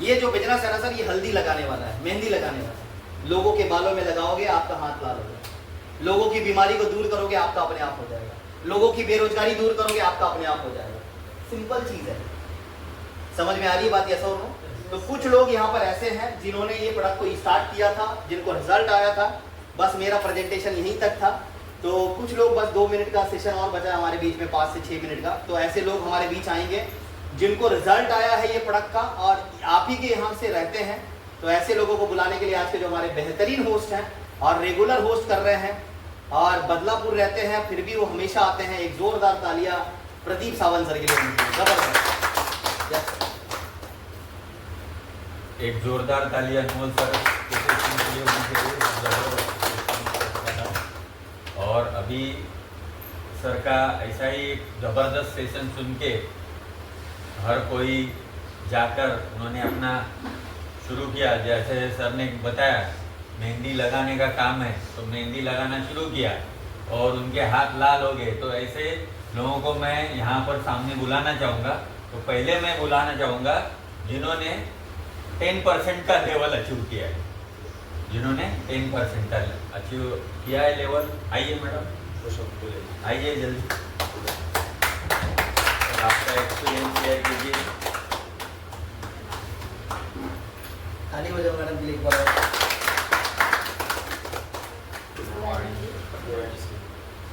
ये जो बिजनेस है ना सर, ये हल्दी लगाने वाला है, मेहंदी लगाने वाला है। लोगों के बालों में लगाओगे आपका हाथ लाल होगा, लोगों की बीमारी को दूर करोगे आपका अपने आप हो जाएगा, लोगों की बेरोजगारी दूर करोगे आपका अपने आप हो जाएगा। सिंपल चीज है, समझ में आ रही है बात? ऐसा हो? तो कुछ लोग यहाँ पर ऐसे हैं जिन्होंने ये प्रोडक्ट को स्टार्ट किया था, जिनको रिजल्ट आया था। बस मेरा प्रेजेंटेशन यहीं तक था। तो कुछ लोग, बस 2 मिनट का सेशन और बचा हमारे बीच में, 5 से 6 मिनट का। तो ऐसे लोग हमारे बीच आएंगे जिनको रिजल्ट आया है ये प्रोडक्ट का और आप ही के यहाँ से रहते हैं। तो ऐसे लोगों को बुलाने के लिए आज के जो हमारे बेहतरीन होस्ट हैं और रेगुलर होस्ट कर रहे हैं, और बदलापुर रहते हैं फिर भी वो हमेशा आते हैं। एक जोरदार तालियां प्रदीप सावंत सर के लिए होनी चाहिए। जबरदस्त। Yes, sir. एक जोरदार ताली अनमोल सर के सेशन के लिए होनी चाहिए। और अभी सर का ऐसा ही एक ज़बरदस्त सेशन सुन के हर कोई जाकर उन्होंने अपना शुरू किया। जैसे सर ने बताया मेहंदी लगाने का काम है तो मेहंदी लगाना शुरू किया और उनके हाथ लाल हो गए। तो ऐसे लोगों को मैं यहाँ पर सामने बुलाना चाहूँगा। तो पहले मैं बुलाना चाहूँगा जिन्होंने 10% का लेवल अचीव किया है, जिन्होंने 10% का अचीव किया है लेवल। आइए मैडम, आइए जल्दी, आपका एक्सपीरियंस शेयर कीजिए। ताली बजाओ मैडम के लिए एक बार।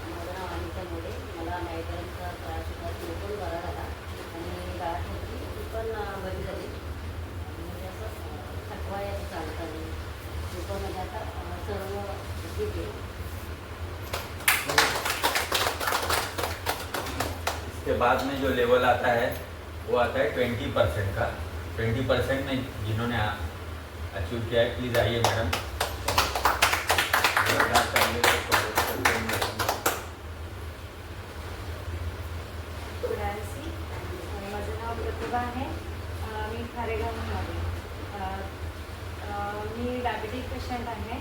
माझं नाव अनिता मोरे. मला मायग्रेनचा त्रास होता. तो पण बरा झाला आणि गाठ होती ती पण बरी झाली. म्हणजे असं थकवा यायचं चालता नाही. ते पण म्हणजे आता सर्व ठीक आहे. इसके बाद में जो लेवल आता है वो आता है 20% का। 20% में जिन्होंने अचीव किया है प्लीज़ आइए मैडम। नॅन्सी. माझं नाव प्रतिभा आहे. मी खारेगावमध्ये. मी डायबिटिक पेशंट आहे.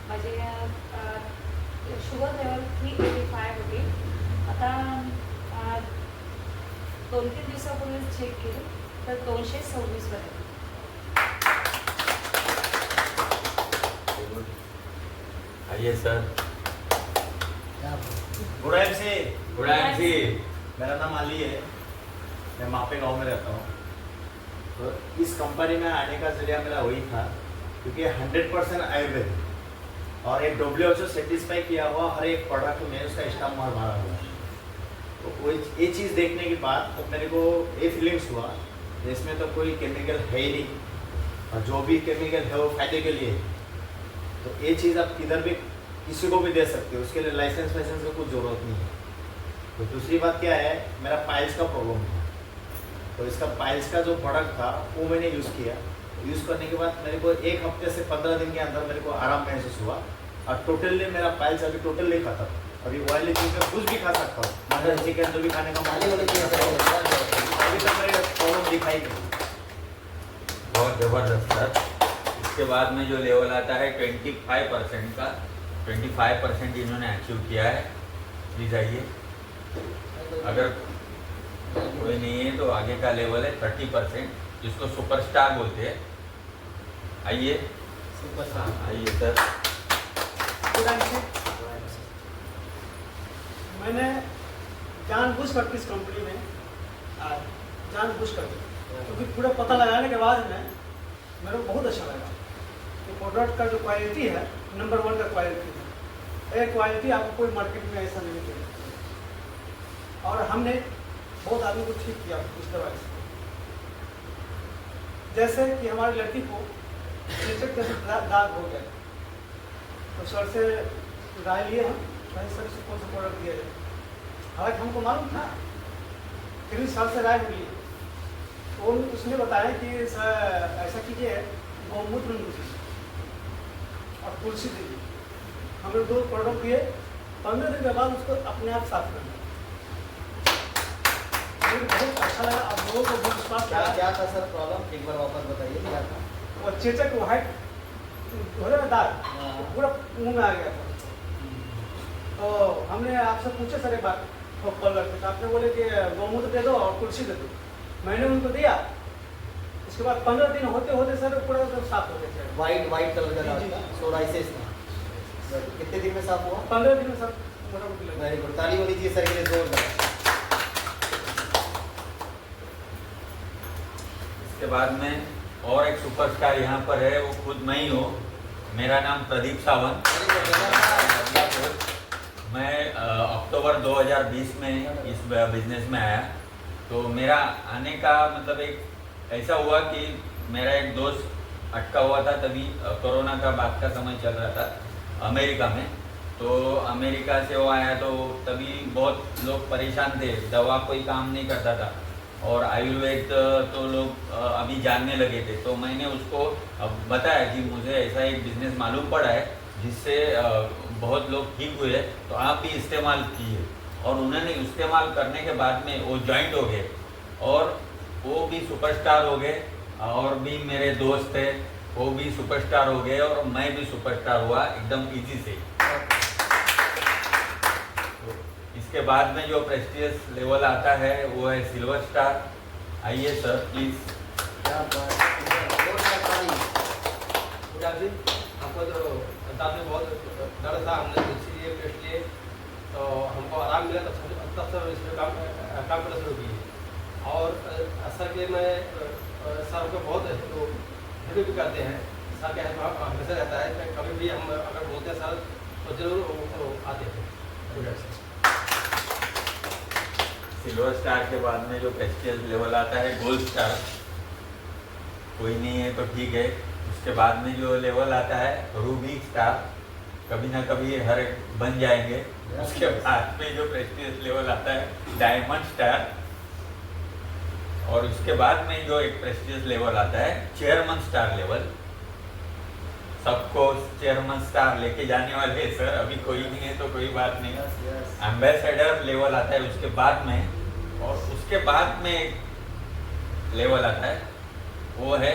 माझे शुगर लेवल 385 होती. आता 2-3 दिवसापूर्वी चेक केली तर 226 वर आहे. आइए सर। गुड़ैल से गुड़ायन जी, मेरा नाम अली है, मैं मापे गांव में रहता हूँ। तो इस कंपनी में आने का जरिया मेरा वही था क्योंकि 100% आयुर्वेद और एक WHO सेटिस्फाई किया हुआ हर एक प्रोडक्ट में उसका स्टाम्प मारा हुआ है। तो वो ये चीज़ देखने के बाद तो मेरे को ये फीलिंग्स हुआ कि इसमें तो कोई केमिकल है ही नहीं और जो भी केमिकल है वो फायदे के लिए है। तो ये चीज़ आप किधर भी किसी को भी दे सकते हो, उसके लिए लाइसेंस वाइसेंस की कुछ ज़रूरत नहीं है। तो दूसरी बात क्या है, मेरा पाइल्स का प्रॉब्लम था तो इसका पाइल्स का जो प्रोडक्ट था वो मैंने यूज़ किया। यूज़ करने के बाद मेरे को 1 हफ्ते से 15 दिन के अंदर मेरे को आराम महसूस हुआ और टोटली मेरा पाइल्स अभी टोटली खत्म। अभी ऑयली चीज़ कुछ भी खा सकता हूँ, मटन चिकन जो भी खाने का ताली वाली चीज़ है। अभी तक मेरे प्रॉब्लम दिखाई नहीं। बहुत ज़बरदस्त सर। इसके बाद में जो लेवल आता है 25% का, 25% इन्होंने अचीव किया है। प्लीज़ आइए। अगर कोई नहीं है तो आगे का लेवल है 30%, जिसको सुपरस्टार बोलते हैं। आइए, आइए सर। मैंने जानबूझ कर इस कंपनी में जानबूझ कर क्योंकि पूरा पता लगाने के बाद में मेरे को बहुत अच्छा लगा कि प्रोडक्ट का जो क्वालिटी है नंबर 1 का क्वालिटी है। एक क्वालिटी आपको कोई मार्केट में ऐसा नहीं मिलेगा। और हमने बहुत आदमी को ठीक किया इस दवाई से। जैसे कि हमारी लड़की को चेचक जैसे दाग हो गया तो सर से राय लिए हम भाई सर से कौन सा प्रोडक्ट दिया जाए। हालांकि हमको मालूम था फिर भी सर से राय मिली तो उसने बताया कि सर ऐसा कीजिए गौमूत्र दीजिए और तुलसी दीजिए। हमने 2 प्रोडक्ट दिए। 15 दिन के बाद उसको अपने आप साफ करना। मुझे बहुत अच्छा लगा। आप लोगों को बहुत विश्वास क्या किया। क्या था सर प्रॉब्लम, एक बार वापस बताइए क्या था। वो चेचक वाइट हो रहा दाग हाँ। पूरा मुंह में आ गया था। तो हमने आपसे पूछा सर एक बार कॉल करके तो आपने बोले कि गौमूत्र दे दो और तुलसी दे दो। मैंने उनको दिया। उसके बाद 15 दिन होते होते सर पूरा एकदम साफ हो गया। वाइट कलर का जी, दाग जी, था, जी। सोराइसिस था। कितने दिन में साफ हुआ? 15 दिन में सब मोटामोटी लगा। Very good. ताली वाली चीज़ सर के लिए जोरदार। इसके बाद में और एक सुपरस्टार यहाँ पर है, वो खुद मैं ही हूँ। मेरा नाम प्रदीप सावंत। मैं अक्टूबर 2020 में इस बिजनेस में आया। तो मेरा आने का मतलब एक ऐसा हुआ कि मेरा एक दोस्त अटका हुआ था, तभी कोरोना का बाद का समय चल रहा था अमेरिका में। तो अमेरिका से वो आया तो तभी बहुत लोग परेशान थे, दवा कोई काम नहीं करता था और आयुर्वेद तो लोग अभी जानने लगे थे। तो मैंने उसको बताया कि मुझे ऐसा एक बिजनेस मालूम पड़ा है जिससे बहुत लोग ठीक हुए, तो आप भी इस्तेमाल कीजिए। और उन्होंने इस्तेमाल करने के बाद में वो जॉइंट हो गए और वो भी सुपरस्टार हो गए, और भी मेरे दोस्त थे वो भी सुपरस्टार हो गए और मैं भी सुपरस्टार हुआ एकदम इजी से। इसके बाद में जो प्रेस्टिजियस लेवल आता है वो है सिल्वर स्टार। आइए सर प्लीज। जी हमको जो दांत में बहुत दर्द था, हमने तुलसी लिए, पेस्ट लिए, तो हमको आराम मिला, तब से इसमें काम करना शुरू किए। और सर के मैं सर को बहुत तो हेल्प भी करते हैं, सर के हेल्प हमेशा रहता है, कभी भी हम अगर बोलते हैं सर तो जरूर आते हैं। सिल्वर स्टार के बाद में जो प्रेस्टिजियस लेवल आता है गोल्ड स्टार, कोई नहीं है तो ठीक है। उसके बाद में जो लेवल आता है रूबी स्टार, कभी ना कभी हर एक बन जाएंगे। उसके बाद में जो प्रेस्टिजियस लेवल आता है डायमंड स्टार, और उसके बाद में जो एक प्रेस्टिजियस लेवल आता है चेयरमैन स्टार लेवल। सबको चेयरमैन स्टार लेके जाने वाले हैं सर, अभी कोई नहीं है तो कोई बात नहीं। एम्बेसडर लेवल आता है उसके बाद में, और उसके बाद में एक लेवल आता है वो है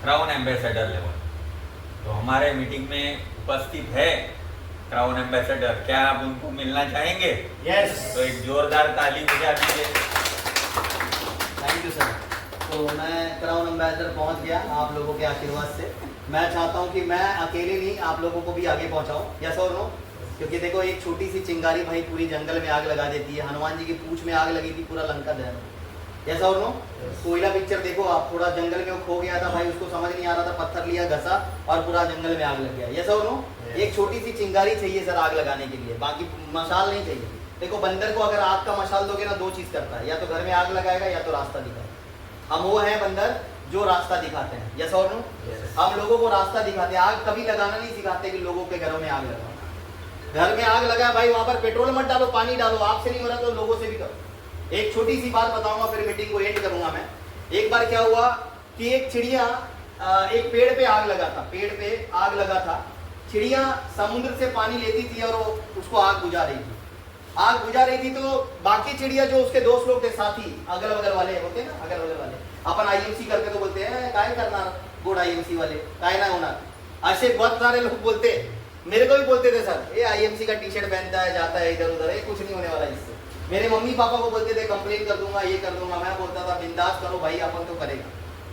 क्राउन एम्बेसडर लेवल। तो हमारे मीटिंग में उपस्थित है क्राउन एम्बेसडर, क्या आप उनको मिलना चाहेंगे? यस। तो एक जोरदार ताली बजा दीजिए। Thank you sir. तो मैं क्राउन एम्बेसडर पहुंच गया आप लोगों के आशीर्वाद से। मैं चाहता हूं कि मैं अकेले नहीं, आप लोगों को भी आगे पहुंचाऊं, यस और नो? क्योंकि देखो एक छोटी सी चिंगारी भाई पूरी जंगल में आग लगा देती है। हनुमान जी की पूंछ में आग लगी थी, पूरा लंका दहन। यस और नो? कोयला पिक्चर देखो आप, थोड़ा जंगल में वो खो गया था भाई, उसको समझ नहीं आ रहा था, पत्थर लिया घसा और पूरा जंगल में आग लग गया। यस और नो? एक छोटी सी चिंगारी चाहिए सर आग लगाने के लिए, बाकी मशाल नहीं चाहिए। देखो बंदर को अगर आग का मशाल दोगे ना, दो चीज करता है, या तो घर में आग लगाएगा या तो रास्ता दिखाएगा। हम वो हैं बंदर जो रास्ता दिखाते हैं। यस और नो? हम लोगों को रास्ता दिखाते हैं। आग कभी लगाना नहीं सिखाते कि लोगों के घरों में आग लगाओ। घर में आग लगा भाई, वहां पर पेट्रोल मत डालो, पानी डालो। आपसे नहीं हो रहा तो लोगों से भी करो। एक छोटी सी बात बताऊंगा फिर मीटिंग को एंड करूंगा मैं। एक बार क्या हुआ कि एक चिड़िया एक पेड़ पे आग लगा था, पेड़ पे आग लगा था। चिड़िया समुद्र से पानी लेती थी और उसको आग बुझा रही थी। आग बुझा रही थी तो बाकी चिड़िया जो उसके दोस्त लोग थे, साथी अगल बगल वाले होते हैं ना, अगल बगल वाले, अपन आईएमसी करके तो बोलते हैं काय करना गुड आईएमसी वाले, काय ना होना, ऐसे बहुत सारे लोग बोलते। मेरे को भी बोलते थे सर, ये आईएमसी का टी शर्ट पहनता है, जाता है इधर उधर, ये कुछ नहीं होने वाला इससे। मेरे मम्मी पापा को बोलते थे कंप्लेन कर दूंगा, ये कर दूंगा। मैं बोलता था बिंदास करो भाई, अपन तो करेगा।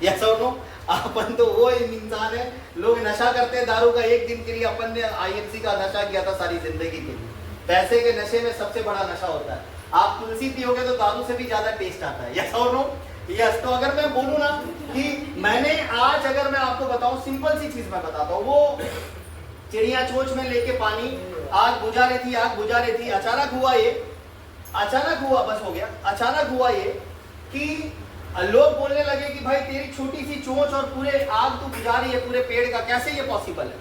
यस और नो? अपन तो वो इंसान है, लोग नशा करते हैं दारू का, एक दिन के लिए अपन ने आईएमसी का नशा किया था सारी जिंदगी के लिए। पैसे के नशे में सबसे बड़ा नशा होता है। आप तुलसी पियोगे तो दारू से भी ज्यादा टेस्ट आता है। यस और नो? यस। तो अगर मैं बोलूँ ना कि मैंने आज, अगर मैं आपको बताऊं, सिंपल सी चीज मैं बताता हूँ। वो चिड़िया चोंच में लेके पानी आग बुझा रही थी, आग बुझा रही थी। अचानक हुआ, बस हो गया। अचानक हुआ ये कि लोग बोलने लगे कि भाई तेरी छोटी सी चोंच और पूरे आग तू बुझा रही है पूरे पेड़ का, कैसे ये पॉसिबल है?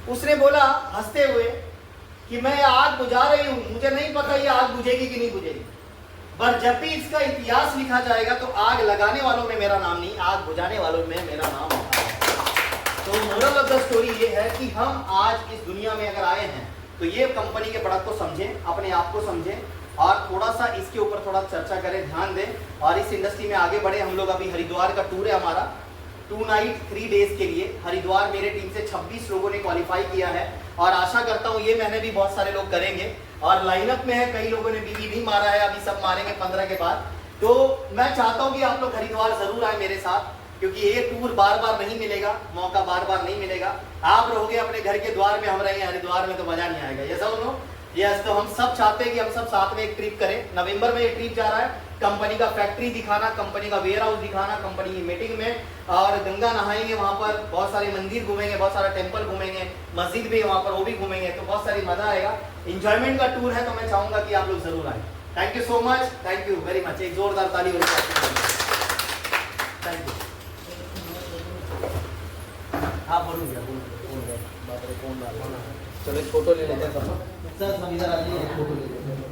उसने बोला हंसते हुए कि मैं आग बुझा रही हूँ, मुझे नहीं पता ये आग बुझेगी कि नहीं बुझेगी, पर जब भी इसका इतिहास लिखा जाएगा तो आग लगाने वालों में मेरा नाम नहीं, आग बुझाने वालों में मेरा नाम होगा। तो मोरल ऑफ द स्टोरी ये है कि हम आज इस दुनिया में अगर आए हैं तो ये कंपनी के प्रोडक्ट को समझें, अपने आप को समझें और थोड़ा सा इसके ऊपर थोड़ा चर्चा करें, ध्यान दें और इस इंडस्ट्री में आगे बढ़े। हम लोग अभी हरिद्वार का टूर है हमारा, 2 नाइट 3 डेज के लिए हरिद्वार। मेरे टीम से 26 लोगों ने क्वालिफाई किया है और आशा करता हूँ ये महीने भी बहुत सारे लोग करेंगे। और लाइनअप में है, कई लोगों ने बीवी नहीं मारा है, अभी सब मारेंगे 15 के बाद। तो मैं चाहता हूँ कि आप लोग हरिद्वार जरूर आए मेरे साथ, क्योंकि ये टूर बार बार नहीं मिलेगा, मौका बार बार नहीं मिलेगा। आप रहोगे अपने घर के द्वार में, हम रहेंगे हरिद्वार में, तो मजा नहीं आएगा। ये सब लोग यस। तो हम सब चाहते हैं कि हम सब साथ में एक ट्रिप करें। नवंबर में ये ट्रिप जा रहा है, कंपनी का फैक्ट्री दिखाना, कंपनी का वेयर हाउस दिखाना, कंपनी की मीटिंग में, और गंगा नहाएंगे वहाँ पर, बहुत सारे मंदिर घूमेंगे, बहुत सारा टेम्पल घूमेंगे, मस्जिद भी वहाँ पर वो भी घूमेंगे, तो बहुत सारी मजा आएगा। इंजॉयमेंट का टूर है, तो मैं चाहूंगा कि आप लोग जरूर आए। Thank you so much, thank you very much. एक जोरदार ताली। Thank you. हाँ बोलूँ भैया, बोल रहे, बात रहे, कौन चलो एक फोटो ले लेते हैं सब लोग। सर सब इधर आ जाइए, एक फोटो ले लेते हैं।